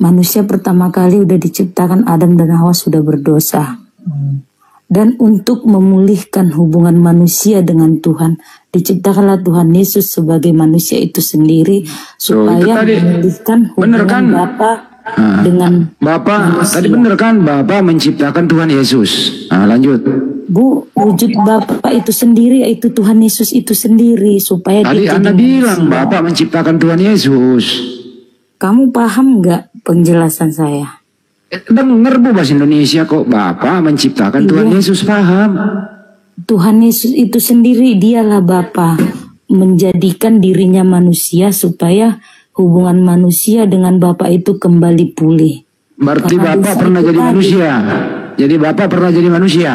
Manusia pertama kali udah diciptakan Adam dan Hawa sudah berdosa. Dan untuk memulihkan hubungan manusia dengan Tuhan, diciptakanlah Tuhan Yesus sebagai manusia itu sendiri supaya tadi memulihkan bener hubungan kan? Bapa dengan Bapak manusia. tadi bener kan Bapak menciptakan Tuhan Yesus. Nah, lanjut. Bu, wujud Bapa itu sendiri yaitu Tuhan Yesus itu sendiri supaya Tadi dia Anda jadi bilang manusia. Bapak menciptakan Tuhan Yesus. Kamu paham nggak penjelasan saya? Dengar Bu bahasa Indonesia kok. Bapak menciptakan Tuhan Yesus, paham. Tuhan Yesus itu sendiri dialah Bapa menjadikan dirinya manusia supaya hubungan manusia dengan Bapa itu kembali pulih. Berarti Karena Bapak dosa pernah itu jadi tadi. manusia. Jadi Bapak pernah jadi manusia.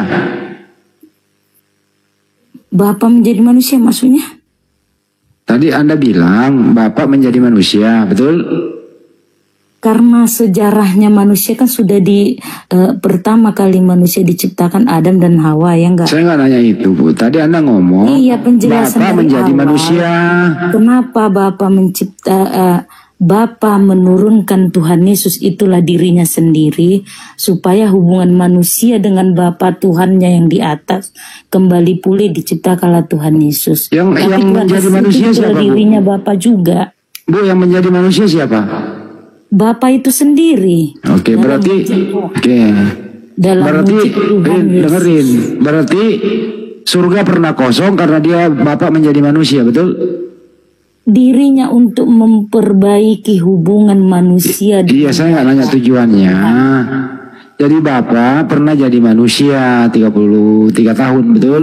Bapa menjadi manusia maksudnya? Tadi Anda bilang Bapak menjadi manusia, betul? Karena sejarahnya manusia kan sudah pertama kali manusia diciptakan Adam dan Hawa, ya enggak? Saya nggak nanya itu, Bu. Tadi Anda ngomong Iya, penjelasan Bapak dari menjadi awal. manusia. Kenapa Bapa menurunkan Tuhan Yesus, itulah dirinya sendiri, supaya hubungan manusia dengan Bapa Tuhannya yang di atas kembali pulih, diciptakanlah Tuhan Yesus. Yang Tuhan menjadi Yesus manusia itulah siapa, Bu? dirinya Bapa juga. Bu, yang menjadi manusia siapa? Bapa itu sendiri. Oke, berarti Dalam berarti wujud Tuhan Yesus. dengerin. Berarti surga pernah kosong karena dia Bapak menjadi manusia, betul? Dirinya untuk memperbaiki hubungan manusia. Iya, saya nggak nanya tujuannya. Jadi Bapak pernah jadi manusia 33 tahun, betul?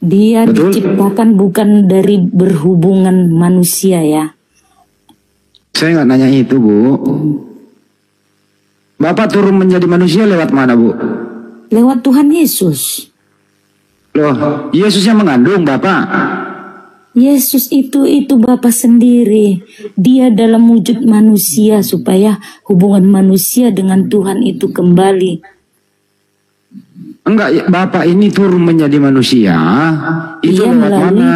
Dia Betul. diciptakan bukan dari berhubungan manusia, ya. Saya nggak nanya itu, Bu. Bapak turun menjadi manusia lewat mana, Bu? Lewat Tuhan Yesus. Loh, Yesus yang mengandung Bapak. Yesus itu Bapa sendiri. Dia dalam wujud manusia supaya hubungan manusia dengan Tuhan itu kembali. Enggak, Bapak ini turun menjadi manusia. Itu Dia lewat mana?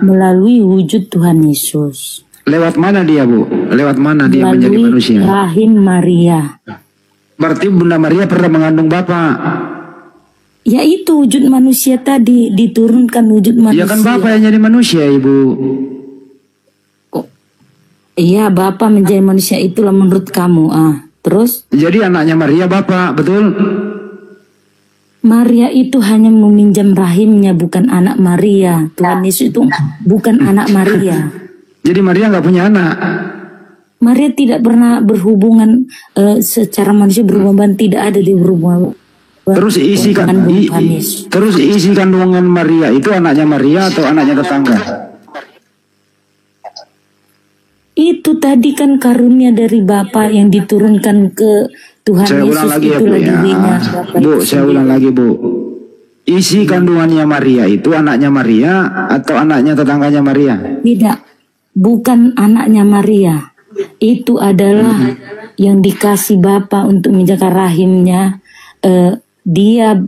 melalui wujud Tuhan Yesus. Lewat mana dia, Bu? Lewat mana dia menjadi Melalui manusia? rahim Maria. Berarti Bunda Maria pernah mengandung Bapak. Ya, itu wujud manusia tadi, diturunkan wujud manusia. Ya kan Bapak yang jadi manusia, Ibu. Iya, Bapa menjadi manusia, itulah menurut kamu. Terus Jadi anaknya Maria Bapak, betul? Maria itu hanya meminjam rahimnya, bukan anak Maria. Tuhan Yesus itu bukan anak Maria. Jadi Maria nggak punya anak. Maria tidak pernah berhubungan secara manusia, berhubungan tidak ada di berhubungan. Terus isi kandungan Maria itu anaknya Maria atau anaknya tetangga? Itu tadi kan karunia dari Bapa yang diturunkan ke Tuhan Saya Yesus, ulang lagi ya, Bu, itulah ya. dirinya Bapa Bu, itu saya sendiri. ulang lagi, Bu. Isi kandungannya Maria itu anaknya Maria atau anaknya tetangganya Maria? Tidak, bukan anaknya Maria. Itu adalah yang dikasih Bapa untuk menjaga rahimnya. Dia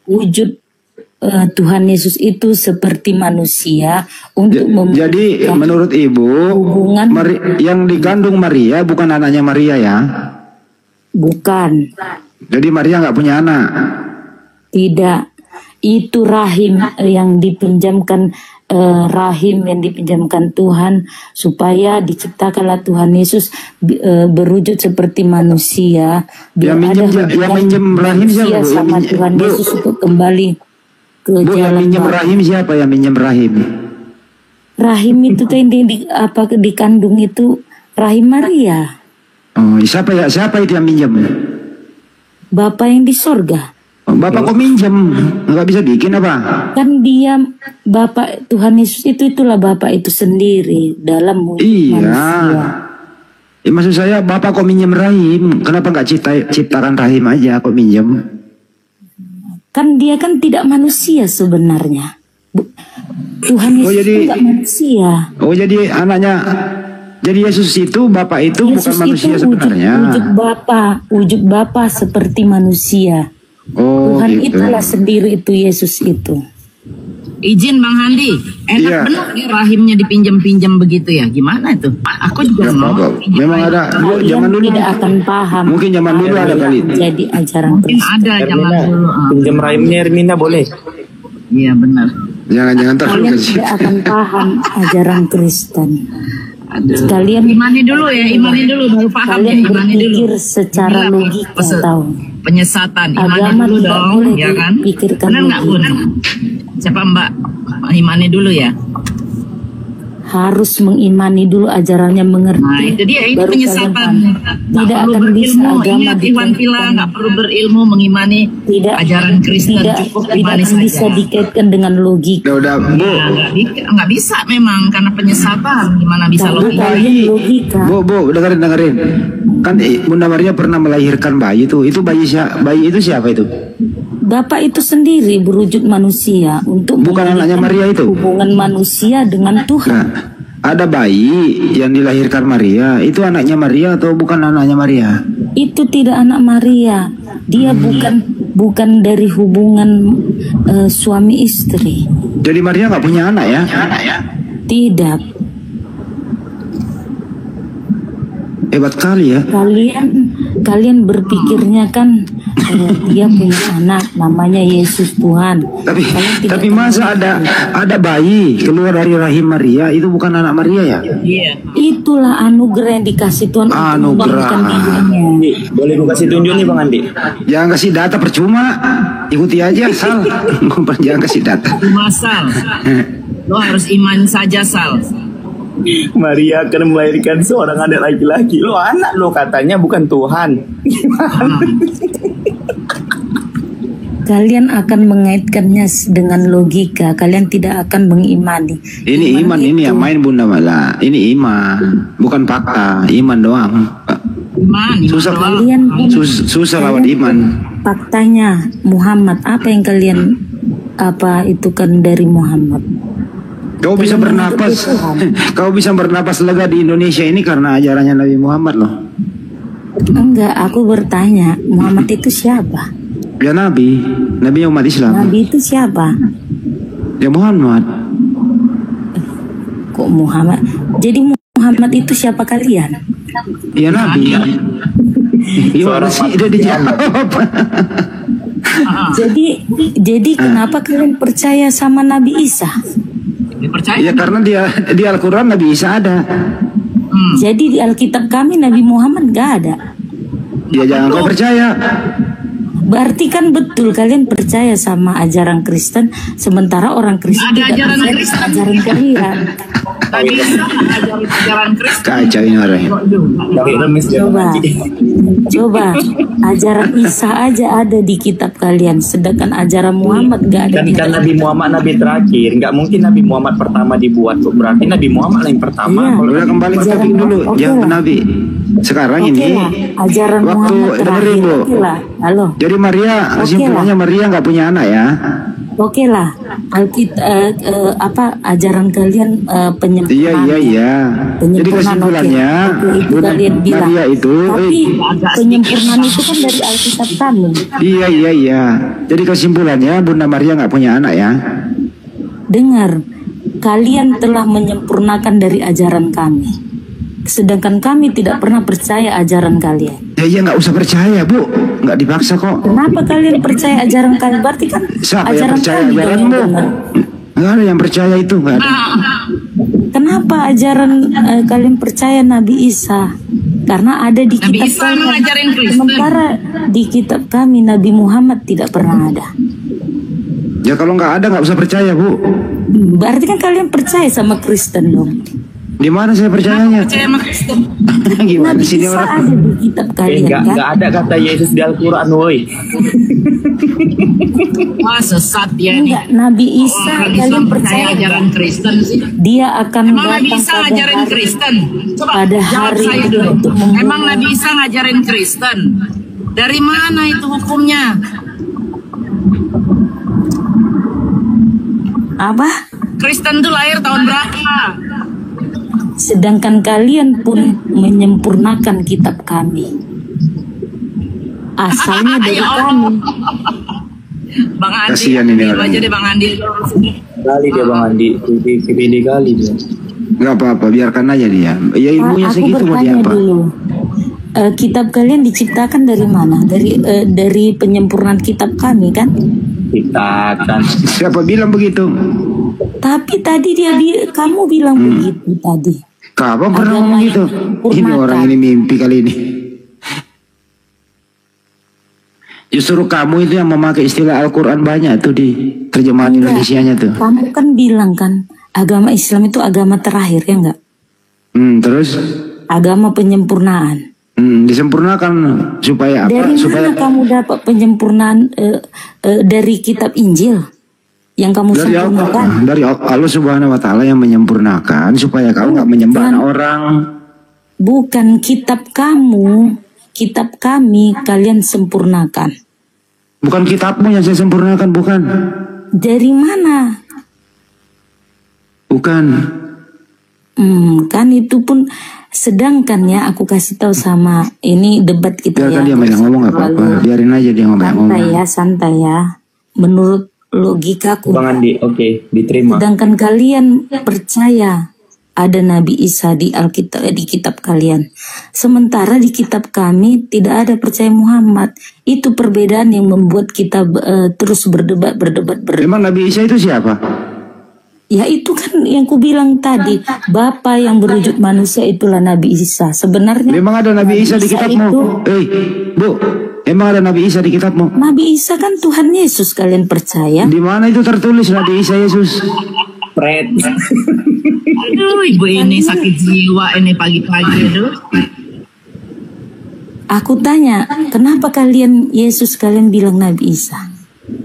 wujud Tuhan Yesus itu seperti manusia untuk Jadi menurut Ibu, hubungan. yang dikandung Maria bukan anaknya Maria ya? Bukan, Jadi Maria nggak punya anak. tidak. Itu rahim yang dipinjamkan Tuhan supaya diciptakanlah Tuhan Yesus berwujud seperti manusia. Biar Yang minjem rahim siapa, Bu? sama Tuhan Bu. Yesus untuk kembali ke Bu, yang jalan minjem Bapa. rahim siapa yang minjem rahim? Rahim itu tadi dikandung itu rahim Maria. Oh, siapa itu yang minjem? Bapa yang di sorga. Oh, Bapak kok minjem? Nggak bisa bikin apa? Kan dia Bapak Tuhan Yesus itulah Bapak itu sendiri dalam wujud Iya. manusia. Maksud saya Bapak kok minjem rahim? Kenapa nggak ciptakan rahim aja kok minjem? Kan dia kan tidak manusia sebenarnya. Tuhan Yesus itu nggak manusia. Oh, jadi jadi Yesus itu Bapak itu Yesus bukan manusia itu sebenarnya. wujud Bapa seperti manusia. Oh, Tuhan gitu. itulah sendiri itu Yesus itu. Izin Bang Handi, enak Iya. benar ya rahimnya dipinjam-pinjam begitu ya? Gimana itu? Aku juga mau. pinjam Memang rahim. ada dulu, zaman dulu. Tidak akan paham. Mungkin zaman dulu ada kali. Jadi ajaran Mungkin Kristen. ada zaman dulu. Pinjam rahimnya Hermina boleh. Iya benar. Jangan terus Kalian kasih. tidak akan paham ajaran Kristen. Kalian Imani dulu ya, imani dulu baru paham ya, kalian imani dulu. berpikir secara Inilah logika, pese- tahu. Penyesatan, imani Agama dulu tidak dong, boleh ya kan? dipikirkan Benar nggak Bun? logika. Siapa Mbak? Imani dulu ya. Harus mengimani dulu ajarannya, mengerti. Nah itu dia, itu baru penyesatan. kalian paham. Nggak Tidak perlu akan bisa berilmu, agama ingat Iwan Pila, dikaitkan. nggak perlu berilmu mengimani Tidak, ajaran Kristen, tidak, cukup tidak imani akan bisa saja. dikaitkan dengan logika. Udah, Bu. Ya, nggak bisa memang karena penyesatan, gimana bisa Tapi logika? kalian logika. Bu, dengerin. Kan Bunda Maria pernah melahirkan bayi itu. Itu bayi itu siapa itu? Bapak itu sendiri berwujud manusia untuk Bukan anaknya memiliki Maria itu? hubungan manusia dengan Tuhan. Nah, ada bayi yang dilahirkan Maria, itu anaknya Maria atau bukan anaknya Maria? Itu tidak anak Maria. Dia bukan dari hubungan suami istri. Jadi Maria nggak punya anak ya? Tidak. Hebat kali ya. Kalian berpikirnya kan dia punya anak namanya Yesus Tuhan. Tapi masa ada bayi keluar dari rahim Maria, itu bukan anak Maria ya? Iya. Itulah anugerah yang dikasih Tuhan untuk Anugerah. membangunkan dirinya. Boleh gue kasih tunjuk nih Bang Andi? Jangan kasih data percuma, ikuti aja Sal. Jangan kasih data. Cuma Sal. Lo harus iman saja Sal. Maria akan melahirkan seorang anak laki-laki. Lo anak lo katanya, bukan Tuhan. Kalian akan mengaitkannya dengan logika. Kalian tidak akan mengimani. Ini iman ini yang main Bunda Mala. Ini iman, bukan fakta. Iman doang. Iman Susah doang. susah lawan iman. Faktanya Muhammad, apa yang kalian itu kan dari Muhammad? Kau bisa bernapas, kau bisa bernapas lega di Indonesia ini karena ajarannya Nabi Muhammad loh. Enggak, aku bertanya, Muhammad itu siapa? Ya Nabi umat Islam. Nabi itu siapa? Ya Muhammad. Kok Muhammad? Jadi Muhammad itu siapa kalian? Ya Nabi. Gimana sih udah dijawab? Jadi kenapa kalian percaya sama Nabi Isa? Dipercaya? Ya karena di Al-Quran Nabi Isa ada. Jadi di Alkitab kami Nabi Muhammad gak ada. Ya jangan kau percaya. Berarti kan betul kalian percaya sama ajaran Kristen, sementara orang Kristen Ada ajaran percaya Kristen. sama ajaran kalian. Nabi Isa ajaran Kristen. Kacau ini orang. Dari remis dia. Coba ajaran Isa aja ada di kitab kalian, sedangkan ajaran Muhammad gak ada di Kan kitab. Nabi Muhammad nabi terakhir, nggak mungkin Nabi Muhammad pertama dibuat. Berarti Nabi Muhammad yang pertama. Iya. Kalau Udah kembali ke topik dulu. Oke Yang lah. Nabi. Sekarang Oke ini lah, ajaran waktu Muhammad terakhir. dengerin Bu. Oke lah, halo. Jadi Maria, kesimpulannya Maria nggak punya anak ya? Oke lah, ajaran kalian penyempurnaan. Iya. Jadi Penyempurnaan, kesimpulannya oke, itu Bunda kalian bilang. Maria itu Tapi penyempurnaan itu kan dari Alkitab kami. Iya. Jadi kesimpulannya Bunda Maria nggak punya anak ya? Dengar, kalian telah menyempurnakan dari ajaran kami. Sedangkan kami tidak pernah percaya ajaran kalian. Ya nggak usah percaya Bu, nggak dipaksa kok. Kenapa kalian percaya ajaran kalian? Berarti kan Siapa yang ajaran percaya kami dong yang ajaranmu? benar. Nggak ada yang percaya itu, nggak ada. Kenapa ajaran kalian percaya Nabi Isa? Karena ada di Nabi kitab Isa kalian. ngajarin Kristen. Sementara di kitab kami Nabi Muhammad tidak pernah ada. Ya kalau nggak ada nggak usah percaya Bu. Berarti kan kalian percaya sama Kristen dong. Di mana saya percayanya? Percaya sama Kristen. Gimana Nabi sih dia Isa orang? ada di kitab kalian kan? nggak ada kata Yesus di Al-Quran, woi. Wah sesat ya ini. Enggak, Nabi Isa Orang kalian Islam percaya percaya ajaran Kristen sih. dia akan Emang Nabi datang Isa pada ngajarin hari Kristen? Coba pada jawab hari saya dulu. untuk membunuh. Emang Nabi Isa ngajarin Kristen? Dari mana itu hukumnya? apa? Kristen tuh lahir tahun berapa? Sedangkan kalian pun menyempurnakan kitab kami. Asalnya dari Ya Allah. kami. Bang Andi, Kasihan ini itu orang. aja deh Bang Andi. Kali dia Bang Andi, pilih kali dia. Nggak apa-apa, biarkan aja dia. Ya ilmunya Aku segitu mau dia bertanya apa? dulu. Kitab kalian diciptakan dari mana? Dari penyempurnaan kitab kami kan? Kita kan Siapa bilang begitu? Tapi tadi kamu bilang begitu tadi. Kapan pernah Agama ngomong yang gitu? Ini menyempurnakan. orang ini mimpi kali ini. Justru kamu itu yang memakai istilah Al-Quran banyak tuh di terjemahan Enggak. Indonesianya tuh. Kamu kan bilang kan agama Islam itu agama terakhir ya enggak? Terus Agama penyempurnaan. disempurnakan supaya apa? Dari Supaya mana kamu dapat penyempurnaan dari kitab Injil yang kamu dari sempurnakan? Allah, dari Allah Subhanahu Wa Taala yang menyempurnakan supaya kamu nggak menyembah Bukan. orang. Bukan kitab kamu, kitab kami kalian sempurnakan. Bukan kitabmu yang saya sempurnakan, bukan. Dari mana? Bukan. Kan itu pun sedangkan ya aku kasih tahu sama ini debat kita Biarkan ya. dia banyak ngomong nggak apa-apa. Biarin aja dia banyak ngomong. Santai ya. Menurut logikaku. Bang Andi, oke, diterima. Sedangkan kalian percaya ada Nabi Isa di Alkitab, di kitab kalian. Sementara di kitab kami tidak ada percaya Muhammad. Itu perbedaan yang membuat kita terus berdebat. Emang Nabi Isa itu siapa? Ya itu kan yang ku bilang tadi, Bapa yang berwujud manusia itulah Nabi Isa. Sebenarnya Memang ada Nabi Isa di kitabmu? Bu, emang ada Nabi Isa di kitabmu? Nabi Isa kan Tuhan Yesus, kalian percaya? Di mana itu tertulis Nabi Isa Yesus? Fred. Aduh, ibu ini sakit jiwa ini pagi-pagi aduh. Aku tanya, kenapa kalian Yesus kalian bilang Nabi Isa?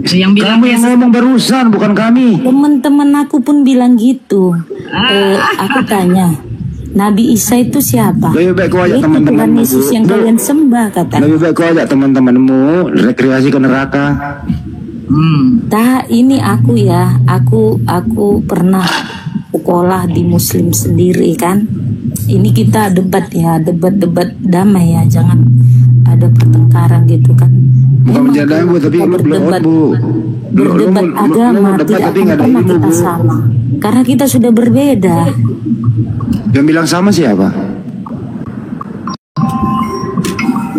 Yang bilang Kamu yang ngomong barusan, bukan kami. Teman-teman aku pun bilang gitu. Aku tanya, Nabi Isa itu siapa? Lebih baik kau ajak Itu teman-temanmu, Tuhan Yesus yang Bu. kalian sembah, katanya. Lebih baik kau ajak teman-temanmu rekreasi ke neraka. Ini aku ya, aku pernah sekolah di Muslim sendiri kan. Ini kita debat ya, debat damai ya, jangan ada pertengkaran gitu kan. Bukan menjadi Bu, tapi lu berdebat, Bu. berdebat agama debat tidak tapi akan nggak ada pernah ilmu, kita Bu. sama, karena kita sudah berbeda. Yang bilang sama siapa?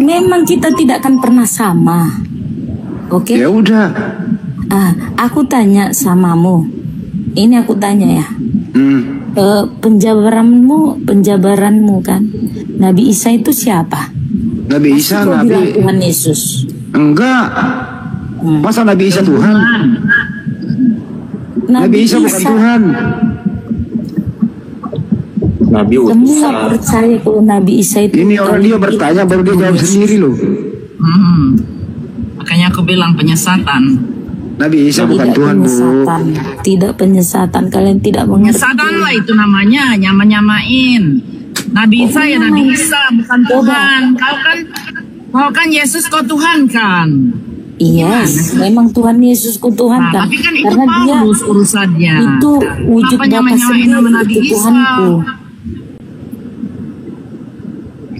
Memang kita tidak akan pernah sama. Oke? Ya udah. Aku tanya samamu. Ini aku tanya ya. Penjabaranmu kan. Nabi Isa itu siapa? Nabi Isa, Kau bilang Nabi Tuhan Yesus. enggak. Masa Nabi Isa Tuhan? Nabi Isa bukan Tuhan. Nabi Semua percaya kalau Nabi Isa itu. Ini orang dia bertanya baru dia jawab sendiri loh. Makanya aku bilang penyesatan. Nabi Isa bukan Tuhan, Bu. Tidak penyesatan. Kalian tidak mengerti. Penyesatan lah itu namanya, nyamain. Nabi Isa ya Nabi Isa, bukan Tuhan. Kau kan Yesus, kau Tuhan kan? Yes, memang Tuhan Yesus ku Tuhan kan. Tapi kan itu Karena dia Paulus urusannya. itu wujud Kenapa Bapa nyamain sendiri, nama Nabi itu Isa? Tuhanku.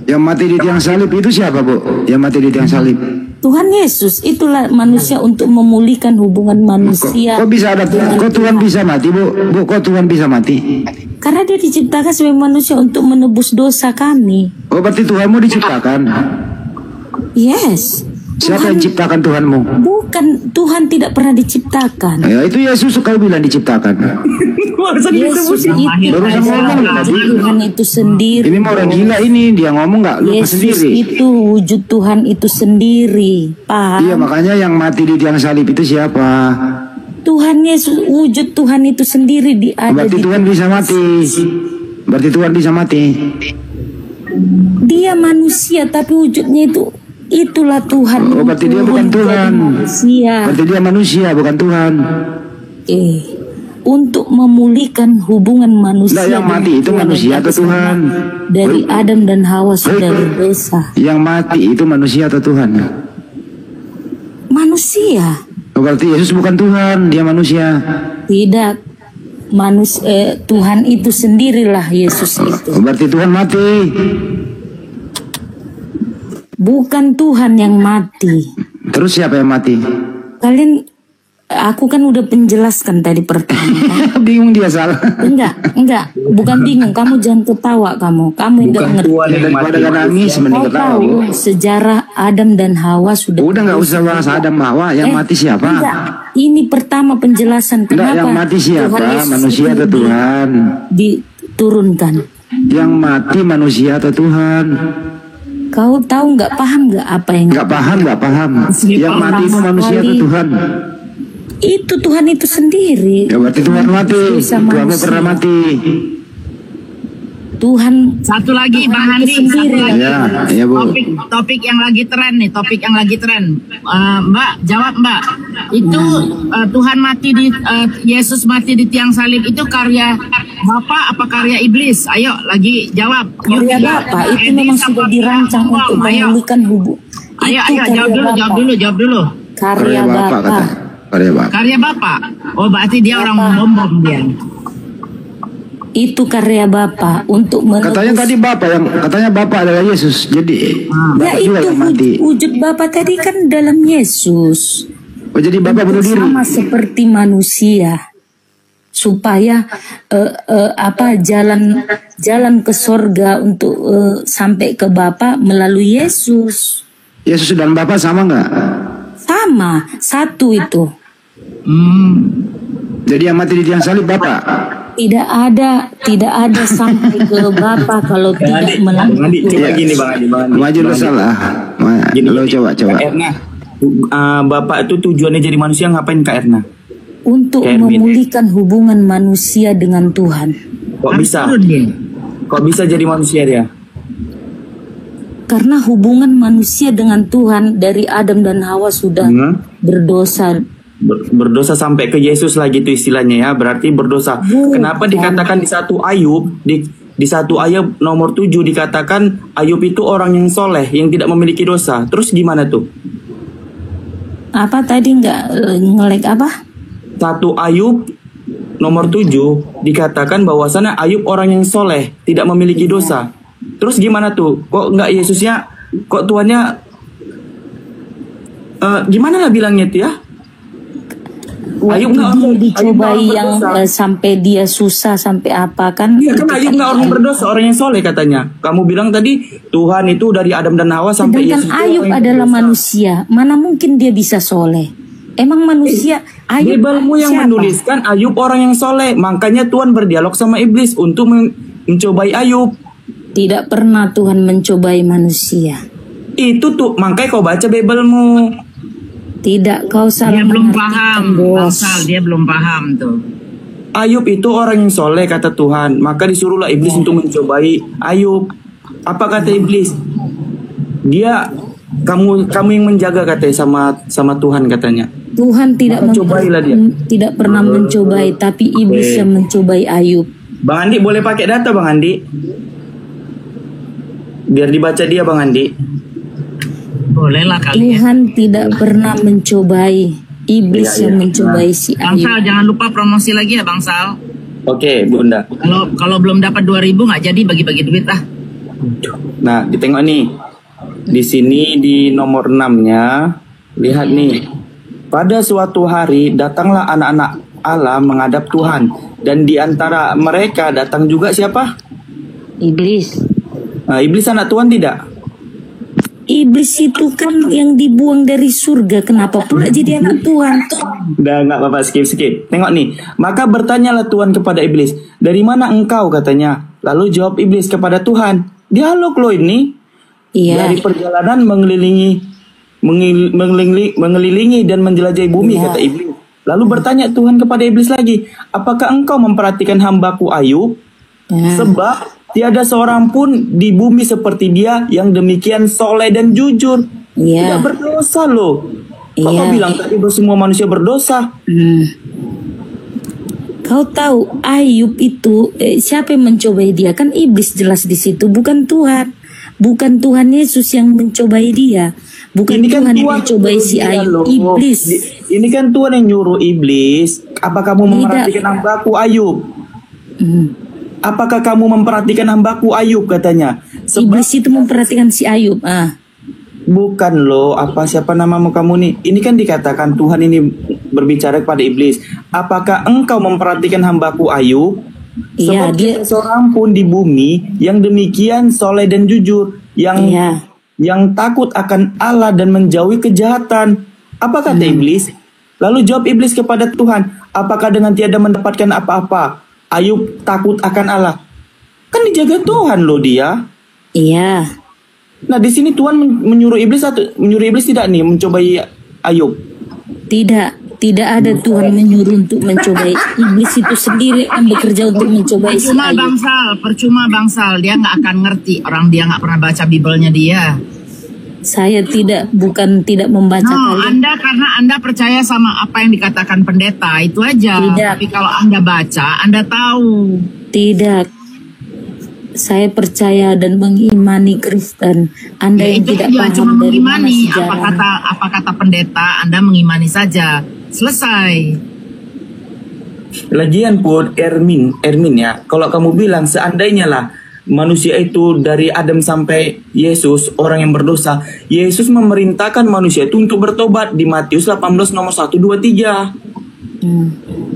Yang mati di tiang salib itu siapa, Bu? Yang mati di tiang salib. Tuhan Yesus itulah manusia untuk memulihkan hubungan manusia. Kok bisa ada Tuhan? Kok Tuhan bisa mati, Bu? Bu, kok Tuhan bisa mati? Karena dia diciptakan sebagai manusia untuk menebus dosa kami. Oh, berarti Tuhanmu diciptakan. Yes. Siapa yang ciptakan Tuhanmu? Bukan, Tuhan tidak pernah diciptakan. Ya, itu Yesus kau bilang diciptakan. Yesus itu Barusan ngomong adalah tadi. Tuhan itu sendiri. Ini mau orang gila ini, dia ngomong nggak lupa Yesus sendiri. itu wujud Tuhan itu sendiri. Paham? Iya, makanya yang mati di tiang salib itu siapa? Tuhan Yesus, wujud Tuhan itu sendiri ada Berarti di Tuhan bisa mati. Berarti Tuhan bisa mati. Dia manusia tapi wujudnya itulah Tuhan. Oh, berarti dia bukan turun Tuhan. jadi manusia. Berarti dia manusia, bukan Tuhan. Untuk memulihkan hubungan manusia. Nah, yang dengan mati itu Tuhan manusia yang atau Tuhan? Dari Adam dan Hawa sudah berdosa. Yang mati itu manusia atau Tuhan? Manusia. Oh, berarti Yesus bukan Tuhan, dia manusia. Tidak. Tuhan itu sendirilah Yesus itu. Oh, berarti Tuhan mati. Bukan Tuhan yang mati. Terus siapa yang mati? Aku kan udah penjelaskan tadi pertama. Bingung dia salah. Enggak, bukan bingung. Kamu jangan ketawa kamu enggak ngerti. Daripada nangis mending Kau ketawa. tahu sejarah Adam dan Hawa sudah. Udah nggak usah bahas Adam Hawa, yang mati siapa? Enggak. Ini pertama penjelasan Enggak, kenapa yang mati siapa? Tuhan Yesus Manusia itu atau Tuhan? diturunkan. Yang mati manusia atau Tuhan? Kau tahu paham nggak apa yang? Nggak paham. Yang mati itu manusia atau Tuhan? Itu Tuhan itu sendiri. Ya berarti Tuhan mati. Tuhanmu pernah mati. Tuhan. Satu lagi Bang Handi, satu lagi. Ya, Bu. Topik yang lagi tren nih, Mbak, jawab Mbak. Itu Tuhan mati Yesus mati di tiang salib itu karya Bapa apa karya iblis? Ayo lagi jawab. Karya Bapa itu memang sudah dirancang untuk memulihkan hubungan. Ayo jawab dulu. Karya Bapa. Karya Bapa. Oh, berarti dia orang bom dia. Itu karya Bapa untuk menebus. Katanya Bapak adalah Yesus. Jadi Ya Bapak juga itu yang mati. wujud Bapa tadi kan dalam Yesus. Oh, jadi Bapak bunuh diri. Sama seperti manusia. Supaya jalan ke sorga untuk sampai ke Bapa melalui Yesus. Yesus dan Bapak sama nggak? Sama, satu itu. Jadi yang mati di tiang salib Bapak. Tidak ada sampai ke Bapa kalau tidak melalui. Bang Andi, coba gini Bang Andi. Maju lu salah. Lo coba. Kak Erna, Bapak itu tujuannya jadi manusia ngapain Kak Erna? Untuk memulihkan hubungan manusia dengan Tuhan. Kok bisa jadi manusia dia? Karena hubungan manusia dengan Tuhan dari Adam dan Hawa sudah berdosa. Berdosa sampai ke Yesus lah gitu istilahnya ya. Berarti berdosa. Kenapa dikatakan di 1 Ayub di 1 Ayub nomor 7 dikatakan Ayub itu orang yang soleh, yang tidak memiliki dosa. Terus gimana tuh? Apa tadi nggak ngelek apa? 1 Ayub nomor 7 dikatakan bahwasannya Ayub orang yang soleh, tidak memiliki dosa. Terus gimana tuh? Kok nggak Yesusnya? Kok Tuhannya? Gimana lah bilangnya tuh ya? Ayub dia dicobai yang sampai dia susah sampai apa kan? Iya kan Ayub nggak orang berdosa, orang yang soleh katanya. Kamu bilang tadi Tuhan itu dari Adam dan Hawa sampai Yesus. Ayub adalah manusia. Mana mungkin dia bisa soleh? Emang manusia? Ayub Bibelmu yang siapa? menuliskan Ayub orang yang soleh. Makanya Tuhan berdialog sama iblis untuk mencobai Ayub. Tidak pernah Tuhan mencobai manusia. Itu tuh makanya kau baca Bibelmu. Tidak, kau salah. Dia belum paham, Bangsal, dia belum paham tuh. Ayub itu orang yang soleh kata Tuhan, maka disuruhlah iblis untuk mencobai Ayub. Apa kata iblis? Dia kamu yang menjaga katanya sama Tuhan katanya. Tuhan tidak pernah mencobai, tapi iblis yang mencobai Ayub. Bang Andi boleh pakai data Bang Andi? Biar dibaca dia Bang Andi. Bolehlah kali ya. Tuhan tidak pernah mencobai, iblis yang mencobai si Ayub. Bangsal jangan lupa promosi lagi ya Bangsal. Oke Bunda. Kalau belum dapat 2.000 nggak jadi bagi-bagi duit lah. Nah ditengok nih. Di sini di nomor 6-nya lihat nih. Pada suatu hari datanglah anak-anak Allah menghadap Tuhan, dan di antara mereka datang juga siapa? Iblis. Nah, iblis anak Tuhan tidak? Iblis itu kan yang dibuang dari surga. Kenapa pula jadi anak Tuhan? Udah nggak apa-apa, skip. Tengok nih. Maka bertanyalah Tuhan kepada iblis, dari mana engkau katanya? Lalu jawab iblis kepada Tuhan. Dialog lo ini. Iya. Dari perjalanan mengelilingi dan menjelajahi bumi kata iblis. Lalu bertanya Tuhan kepada iblis lagi, apakah engkau memperhatikan hambaku Ayub? Sebab tiada seorang pun di bumi seperti dia yang demikian soleh dan jujur. Tidak berdosa loh. Kau bilang tadi semua manusia berdosa. Kau tahu Ayub itu siapa yang mencobai dia? Kan iblis jelas di situ, bukan Tuhan. Bukan Tuhan Yesus yang mencobai dia. Bukan ini kan Tuhan yang mencobai si Ayub. Iblis. Ini kan Tuhan yang nyuruh iblis. Apa kamu memperhatikan hambaku Ayub? Apakah kamu memperhatikan hambaku Ayub katanya? Iblis itu memperhatikan si Ayub. Bukan loh. Siapa namamu kamu nih? Ini kan dikatakan Tuhan ini berbicara kepada iblis. Apakah engkau memperhatikan hambaku Ayub? Sebab dia seorang pun di bumi yang demikian soleh dan jujur, yang takut akan Allah dan menjauhi kejahatan. Apa kata iblis? Lalu jawab iblis kepada Tuhan, apakah dengan tiada mendapatkan apa-apa Ayub takut akan Allah? Kan dijaga Tuhan loh dia. Iya. Nah di sini Tuhan menyuruh iblis tidak nih mencobai Ayub? Tidak ada Tuhan menyuruh untuk mencobai. Iblis itu sendiri yang bekerja untuk mencobai si Ayub. Percuma Bangsal, dia nggak akan ngerti. Orang dia nggak pernah baca Bibelnya dia. Saya bukan tidak membaca. Karena Anda percaya sama apa yang dikatakan pendeta, itu aja. Tapi kalau Anda baca, Anda tahu. Tidak. Saya percaya dan mengimani Kristen. Anda yang tidak paham dari mana sejarah. Apa kata pendeta, Anda mengimani saja. Selesai. Lagian pun Ermin ya, kalau kamu bilang seandainya lah manusia itu dari Adam sampai Yesus orang yang berdosa, Yesus memerintahkan manusia itu untuk bertobat di Matius 18 nomor 1, 2, 3.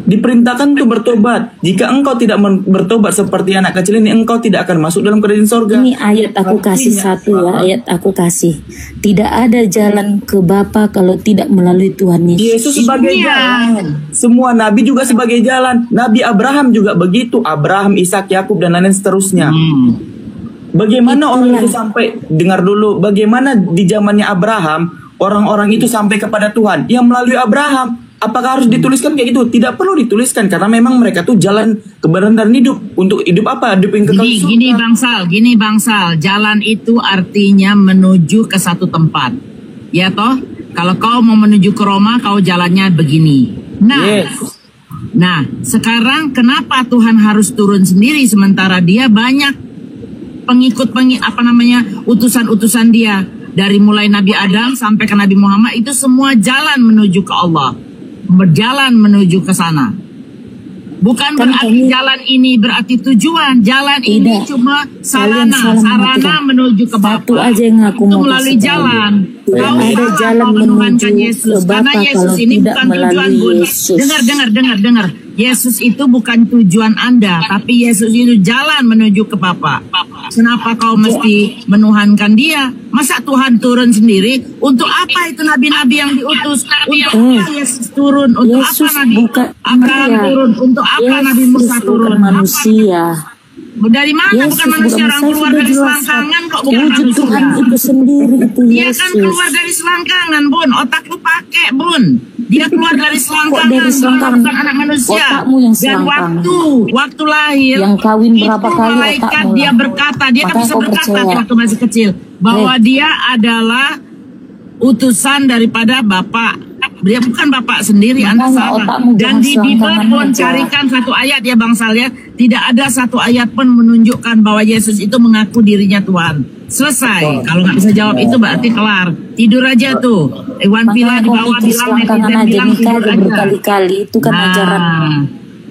Diperintahkan untuk bertobat. Jika engkau tidak bertobat seperti anak kecil ini, engkau tidak akan masuk dalam kerajaan sorga. Ini ayat aku kasih satu ya, ayat aku kasih. Tidak ada jalan ke Bapa kalau tidak melalui Tuhan Yesus. Yesus sebagai jalan. Semua nabi juga sebagai jalan. Nabi Abraham juga begitu. Abraham, Ishak, Yakub dan lain seterusnya. Bagaimana orang itu sampai, dengar dulu, bagaimana di zamannya Abraham orang-orang itu sampai kepada Tuhan? Yang melalui Abraham. Apakah harus dituliskan kayak gitu? Tidak perlu dituliskan karena memang mereka tuh jalan kebenaran dan hidup. Untuk hidup apa? Hidup yang kekal. Gini bangsal, jalan itu artinya menuju ke satu tempat. Ya toh? Kalau kau mau menuju ke Roma, kau jalannya begini. Nah, sekarang kenapa Tuhan harus turun sendiri sementara dia banyak utusan-utusan dia dari mulai Nabi Adam sampai ke Nabi Muhammad itu semua jalan menuju ke Allah. Berjalan menuju ke sana. Bukan berarti jalan ini berarti tujuan. Jalan ini cuma sarana menuju ke Bapa. Satu aja yang aku mau melalui kasih jalan. Tidak ada jalan menuju Yesus. ke Bapa Karena Yesus kalau ini tidak bukan tujuan melalui Yesus. Dengar. Yesus itu bukan tujuan Anda, tapi Yesus itu jalan menuju ke Bapa. Kenapa kau mesti menuhankan dia? Masa Tuhan turun sendiri? Untuk apa itu nabi-nabi yang diutus? Untuk apa Yesus turun? Untuk Yesus apa Nabi bukan Abraham turun? Untuk apa Nabi Musa turun? Manusia. Dari mana bukan manusia? Orang keluar dari selangkangan kok bukan wujud manusia. Tuhan itu sendiri itu Dia Yesus. kan keluar dari selangkangan, Bun. Otak lu pakai, Bun. Dia keluar dari selangkangan. Kok dari selangkangan? Bukan anak manusia. Otakmu yang Dan selangkangan. waktu lahir, Yang kawin berapa itu kali malaikat otakmu dia lah. berkata, dia kan Makanya bisa kau berkata percaya. waktu masih kecil bahwa dia adalah utusan daripada Bapak. Dia bukan Bapak sendiri, Anda Makanya salah. otakmu Dan jangan di Bible selangkangan pun aja. carikan satu ayat ya bangsal ya. Tidak ada satu ayat pun menunjukkan bahwa Yesus itu mengaku dirinya Tuhan. Selesai. Kalau nggak bisa jawab itu berarti kelar. Tidur aja tuh. Iwan Villa di bawah bilang, selangkangan netizen aja bilang nikah tidur aja aja. berkali-kali itu kan ajaran.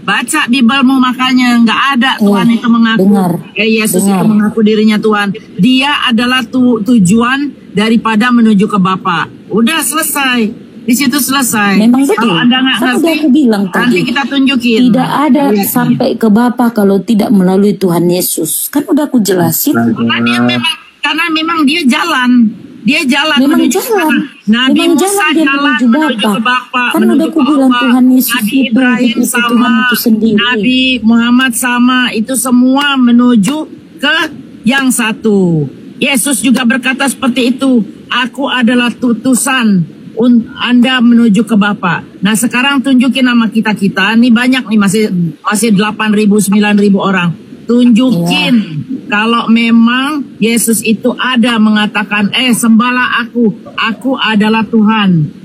Baca Biblemu makanya nggak ada Tuhan itu mengaku. dengar. Yesus Dengar. itu mengaku dirinya Tuhan. Dia adalah tujuan daripada menuju ke Bapa. Udah selesai. Di situ selesai. Memang betul. Kalau Anda nggak Kan ngerti, udah aku bilang nanti tadi. kita tunjukin. Tidak ada sampai ke Bapa kalau tidak melalui Tuhan Yesus. Kan udah aku jelasin. Karena memang dia jalan. Dia jalan Memang menuju jalan. ke sana. Nabi Memang Musa jalan dia jalan menuju menuju Bapa. ke Bapa. Kan udah aku bilang Tuhan Yesus Nabi itu Ibrahim hidup itu sama. Tuhan itu sendiri. Nabi Muhammad sama. Itu semua menuju ke yang satu. Yesus juga berkata seperti itu. Aku adalah utusan Anda menuju ke Bapa. Nah sekarang tunjukin nama kita-kita. Ini banyak nih masih 8.000 9.000 orang. Tunjukin kalau memang Yesus itu ada mengatakan sembahlah aku adalah Tuhan.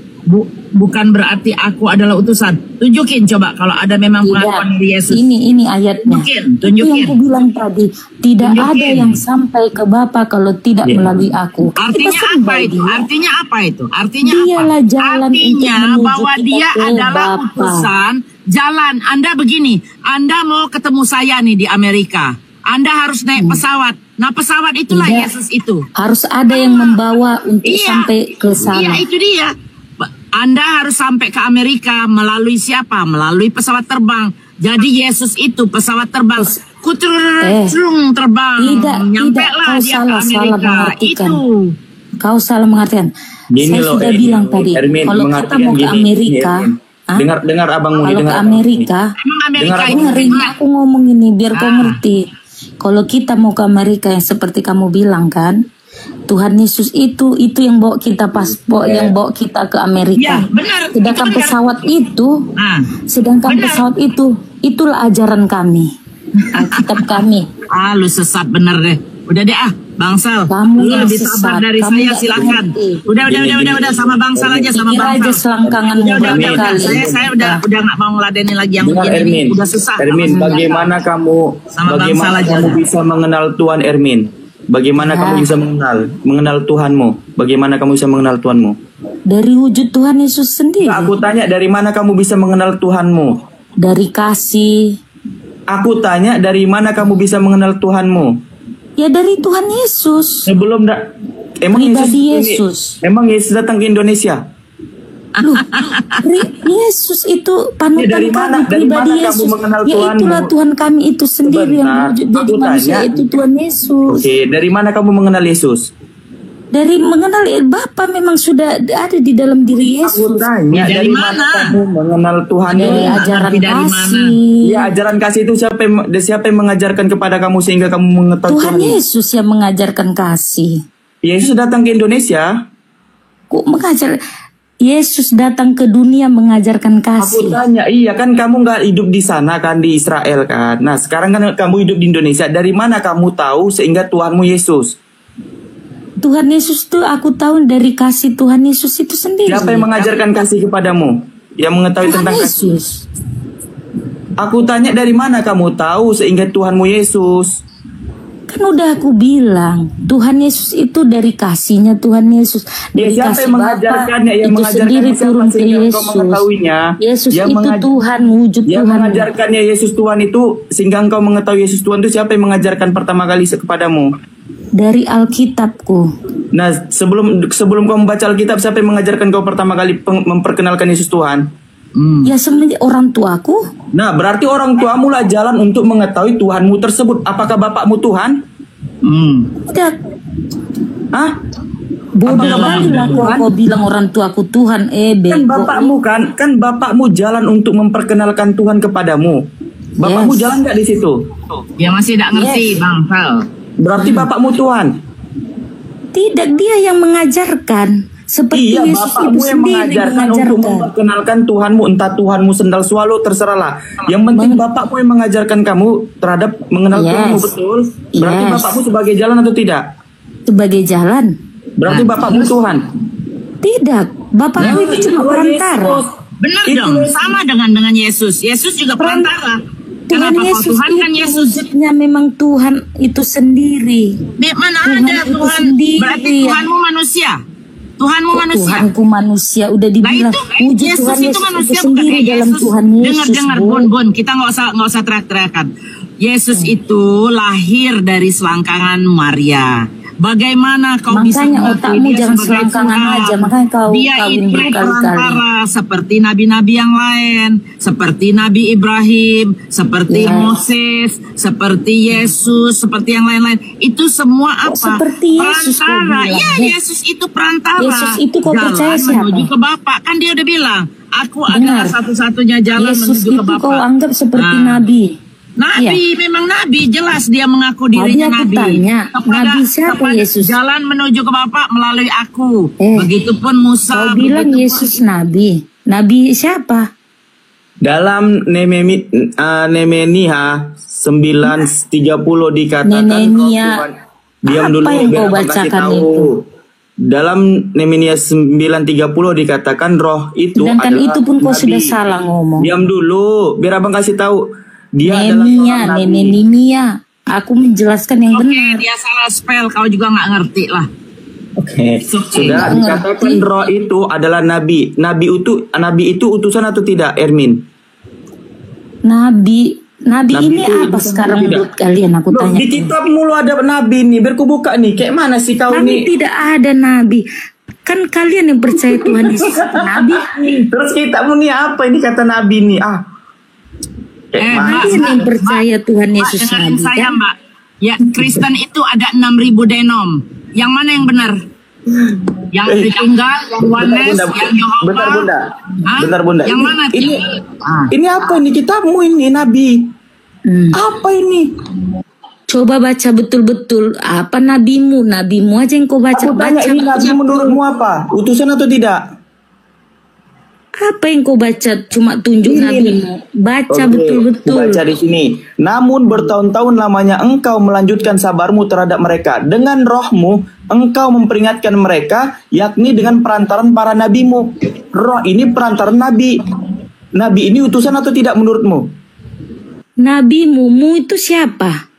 Bukan berarti aku adalah utusan. Tunjukin coba kalau ada memang pengakuan dari Yesus. Ini ayatnya. Tunjukin. Itu yang aku bilang tadi. Tidak ada yang sampai ke Bapa kalau tidak melalui aku. Artinya Kita apa sembah itu? dia. Artinya apa itu? Artinya Dialah apa? jalan Artinya untuk menuju bahwa kita dia ke adalah Bapa. utusan jalan. Anda begini, Anda mau ketemu saya nih di Amerika. Anda harus naik pesawat. Nah pesawat itulah Tidak. Yesus itu. Harus ada yang membawa untuk sampai ke sana. Iya itu dia. Anda harus sampai ke Amerika melalui siapa? Melalui pesawat terbang. Jadi Yesus itu pesawat terbang. Terbang. Tidak, Nyampe tidak. lah Kau dia salah ke Amerika. mengartikan. Itu. Kau salah mengartikan. Gini Saya loh, sudah Ermin. bilang tadi, Ermin, kalau kita mengartikan mau ke gini, Amerika, Ermin. Dengar abangmu kalau dengar ke abangmu. Amerika, Emang Amerika Dengar itu dengerin aku ngomong ini biar kau ngerti. Kalau kita mau ke Amerika yang seperti kamu bilang kan, Tuhan Yesus itu yang bawa kita paspor, yang bawa kita ke Amerika. Ya, benar. Sedangkan Itu benar. pesawat itu, Benar. pesawat itulah ajaran kami, Alkitab kami. Lu sesat bener deh. Udah deh bangsal. Kamu Lu yang lebih sabar sesat. dari Kamu saya nggak silakan. ngerti. Udah sama bangsal aja sama Pikir bangsal. aja selangkangan Udah. berkali. Saya udah nggak mau ngeladenin lagi yang Dengar begini. Ermin. Udah susah. Ermin, bagaimana kamu bisa mengenal Tuhan Ermin? Bagaimana kamu bisa mengenal Tuhanmu? Bagaimana kamu bisa mengenal Tuhanmu? Dari wujud Tuhan Yesus sendiri. Aku tanya dari mana kamu bisa mengenal Tuhanmu? Dari kasih. Aku tanya, dari mana kamu bisa mengenal Tuhanmu? Ya dari Tuhan Yesus. Sebelum emang Pribadi Yesus datang ke Indonesia? Loh, Yesus itu panutan dari mana- kami, dari pribadi mana kamu Yesus. mengenal Ya Tuhanmu? itulah Tuhan kami itu sendiri yang Sebentar, wujud jadi aku manusia, tanya. itu Tuhan Yesus. Oke, dari mana kamu mengenal Yesus? Dari mengenal Bapa memang sudah ada di dalam diri Aku Yesus. tanya, dari mana kamu mengenal Tuhan? Dari ajaran Dari mana? kasih. Ya, ajaran kasih itu siapa yang mengajarkan kepada kamu sehingga kamu mengetahui Tuhan Yesus yang mengajarkan kasih. Yesus datang ke Indonesia. Kok mengajar? Yesus datang ke dunia mengajarkan Aku kasih. tanya, iya kan kamu nggak hidup di sana kan, di Israel kan. Nah sekarang kan kamu hidup di Indonesia. Dari mana kamu tahu sehingga Tuhanmu Yesus? Tuhan Yesus tuh aku tahu dari kasih Tuhan Yesus itu sendiri. Siapa yang mengajarkan kasih kepadamu? Yang mengetahui Tuhan tentang kasih? Yesus. Aku tanya, dari mana kamu tahu sehingga Tuhanmu Yesus? Kan udah aku bilang, Tuhan Yesus itu dari kasihnya Tuhan Yesus. Ya, Dari siapa kasih yang mengajarkannya? Yang Bapa, itu mengajarkannya sendiri siapa turun ke sehingga engkau Yesus. mengetahuinya? Yesus Yang itu Tuhan, wujud Yang Tuhan. mengajarkannya Yesus Tuhan itu sehingga engkau mengetahui Yesus Tuhan itu siapa yang mengajarkan pertama kali kepadamu? Dari Alkitabku. Nah, sebelum kau membaca Alkitab, siapa yang mengajarkan kau pertama kali memperkenalkan Yesus Tuhan? Ya sebenarnya orang tuaku. Nah, berarti orang tuamu lah jalan untuk mengetahui Tuhanmu tersebut. Apakah bapakmu Tuhan? Tidak. Hah? Bodoh Apakah kali lah kau bilang orang tuaku Tuhan. Kan Bego. bapakmu kan bapakmu jalan untuk memperkenalkan Tuhan kepadamu. Bapakmu Yes. jalan nggak di situ? Ya masih tidak ngerti, Yes. Bang Sal. Berarti bapakmu Tuhan. Tidak, dia yang mengajarkan. Seperti Iya, Yesus bapakmu itu yang sendiri mengajarkan untuk memperkenalkan Tuhanmu, entah Tuhanmu sendal swallow, terserahlah. Yang penting bapakmu yang mengajarkan kamu terhadap mengenal Yes. Tuhanmu, betul? Berarti Yes. bapakmu sebagai jalan atau tidak? Sebagai jalan. Berarti bapakmu Tuhan. Tidak, bapakku itu cuma perantara. Benar Itu dong, Yesus. sama dengan Yesus. Yesus juga perantara. Tuhan Kenapa kau Yesus Tuhan kan itu Yesus? wujudnya memang Tuhan itu sendiri. Di mana Tuhan ada itu Tuhan? sendiri Berarti yang- Tuhanmu manusia. Tuhanmu Kok manusia. Tuhanku manusia udah Nah dibilang itu wujud Yesus Tuhan itu Yesus manusia itu bukan sendiri dalam Yesus. Tuhan Yesus. Dengar Bu. Bon, kita nggak usah teriak-teriakan. Yesus itu lahir dari selangkangan Maria. Bagaimana kau bisa Makanya mengakui otakmu dia jangan sebagai selangkangan Tuhan? aja, makanya kau Dia kawin itu berkali-kali. perantara seperti nabi-nabi yang lain, seperti Nabi Ibrahim, seperti Yes. Moses, seperti Yesus, seperti yang lain-lain. Itu semua Kok apa? seperti Yesus kau Perantara. bilang, Ya, ya? Yesus itu perantara. Yesus itu kau Jalan percaya siapa? menuju ke Bapa. Kan dia udah bilang, aku Benar. adalah satu-satunya jalan Yesus menuju ke itu Bapa. kau anggap seperti Nah. nabi. Nabi, memang nabi, jelas dia mengaku Tadi dirinya aku nabi. tanya, nabi siapa kepada Yesus? Jalan menuju ke Bapa melalui aku. Begitupun Musa. Kau bilang begitupun- Yesus nabi. Nabi siapa? Dalam Nemenia 9:30 dikatakan Nenenia. diam dulu Apa yang biar kau abang kasih bacakan tahu. itu? Dalam Nemenia 9:30 dikatakan roh itu Sedangkan adalah itu pun kau nabi. sudah salah ngomong. Diam dulu biar abang kasih tahu. Dia adalah Nemia, seorang nabi. Nenenia. Aku menjelaskan yang Oke, benar. dia salah spell, kau juga nggak ngerti lah. Oke, sudah Nggak dikatakan ngerti. roh itu adalah nabi. Nabi itu utusan atau tidak, Ermin? Nabi ini itu apa utusan sekarang atau tidak? menurut kalian? Aku Loh, tanya. di kitab mulu ada nabi nih. Biar ku buka nih. Kayak mana sih kau Tapi nih? tidak ada nabi. Kan kalian yang percaya Tuhan Yesus itu nabi. Terus kitabmu nih apa ini kata nabi nih? Kayak mana? Kalian yang percaya Tuhan Mbak, Yesus dengerin nabi saya kan? Mbak. Ya, Kristen itu ada 6.000 denom. Yang mana yang benar? Yang Tritunggal, yang Oneness, yang Yehova. Bentar bunda. Hah? Bentar bunda. Yang mana? Ini apa ini kitabmu ini nabi? Apa ini? Coba baca betul-betul apa nabimu aja yang kau baca. Aku tanya Baca ini nabi betul. menurutmu apa? Utusan atau tidak? Apa yang kau baca? Cuma tunjuk Ini. nabimu. Baca Oke, betul-betul. Baca di sini. Namun bertahun-tahun lamanya engkau melanjutkan sabarmu terhadap mereka. Dengan rohmu engkau memperingatkan mereka, yakni dengan perantaran para nabimu. Roh ini perantaran nabi. Nabi ini utusan atau tidak menurutmu? Nabimu itu siapa?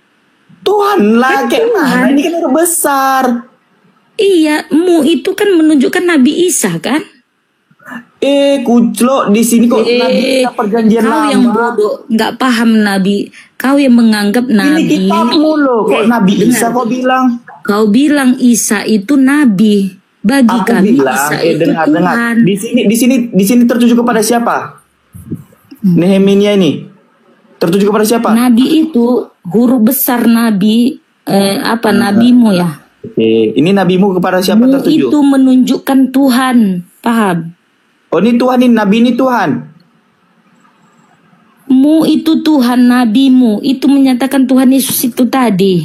Tuhan lah, Kan kayak mana? Tuhan. Ini kan orang besar. Iya, mu itu kan menunjukkan Nabi Isa kan? Kuclok di sini kok Nabi kita perjanjian kau lama. yang bodoh, nggak paham Nabi. Kau yang menganggap Ini Nabi. kitabmu loh, kok Nabi Isa dengar. kok bilang? Kau bilang Isa itu Nabi. Bagi Aku kami bilang, Isa itu dengar. Tuhan. Di sini tertuju kepada siapa? Nehemia ini tertuju kepada siapa? Nabi itu huruf besar Nabi, nabimu ya. Oke, ini nabimu kepada siapa Mu tertuju? itu menunjukkan Tuhan, paham? Oh, ini Tuhan, ini nabi ini Tuhan. Mu itu Tuhan, nabimu itu menyatakan Tuhan Yesus itu tadi.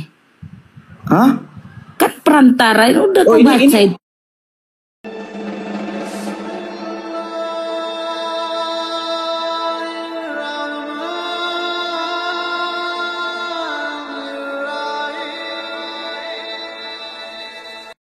Hah? Kan perantara, udah Oh, kau ini- baca ini- itu.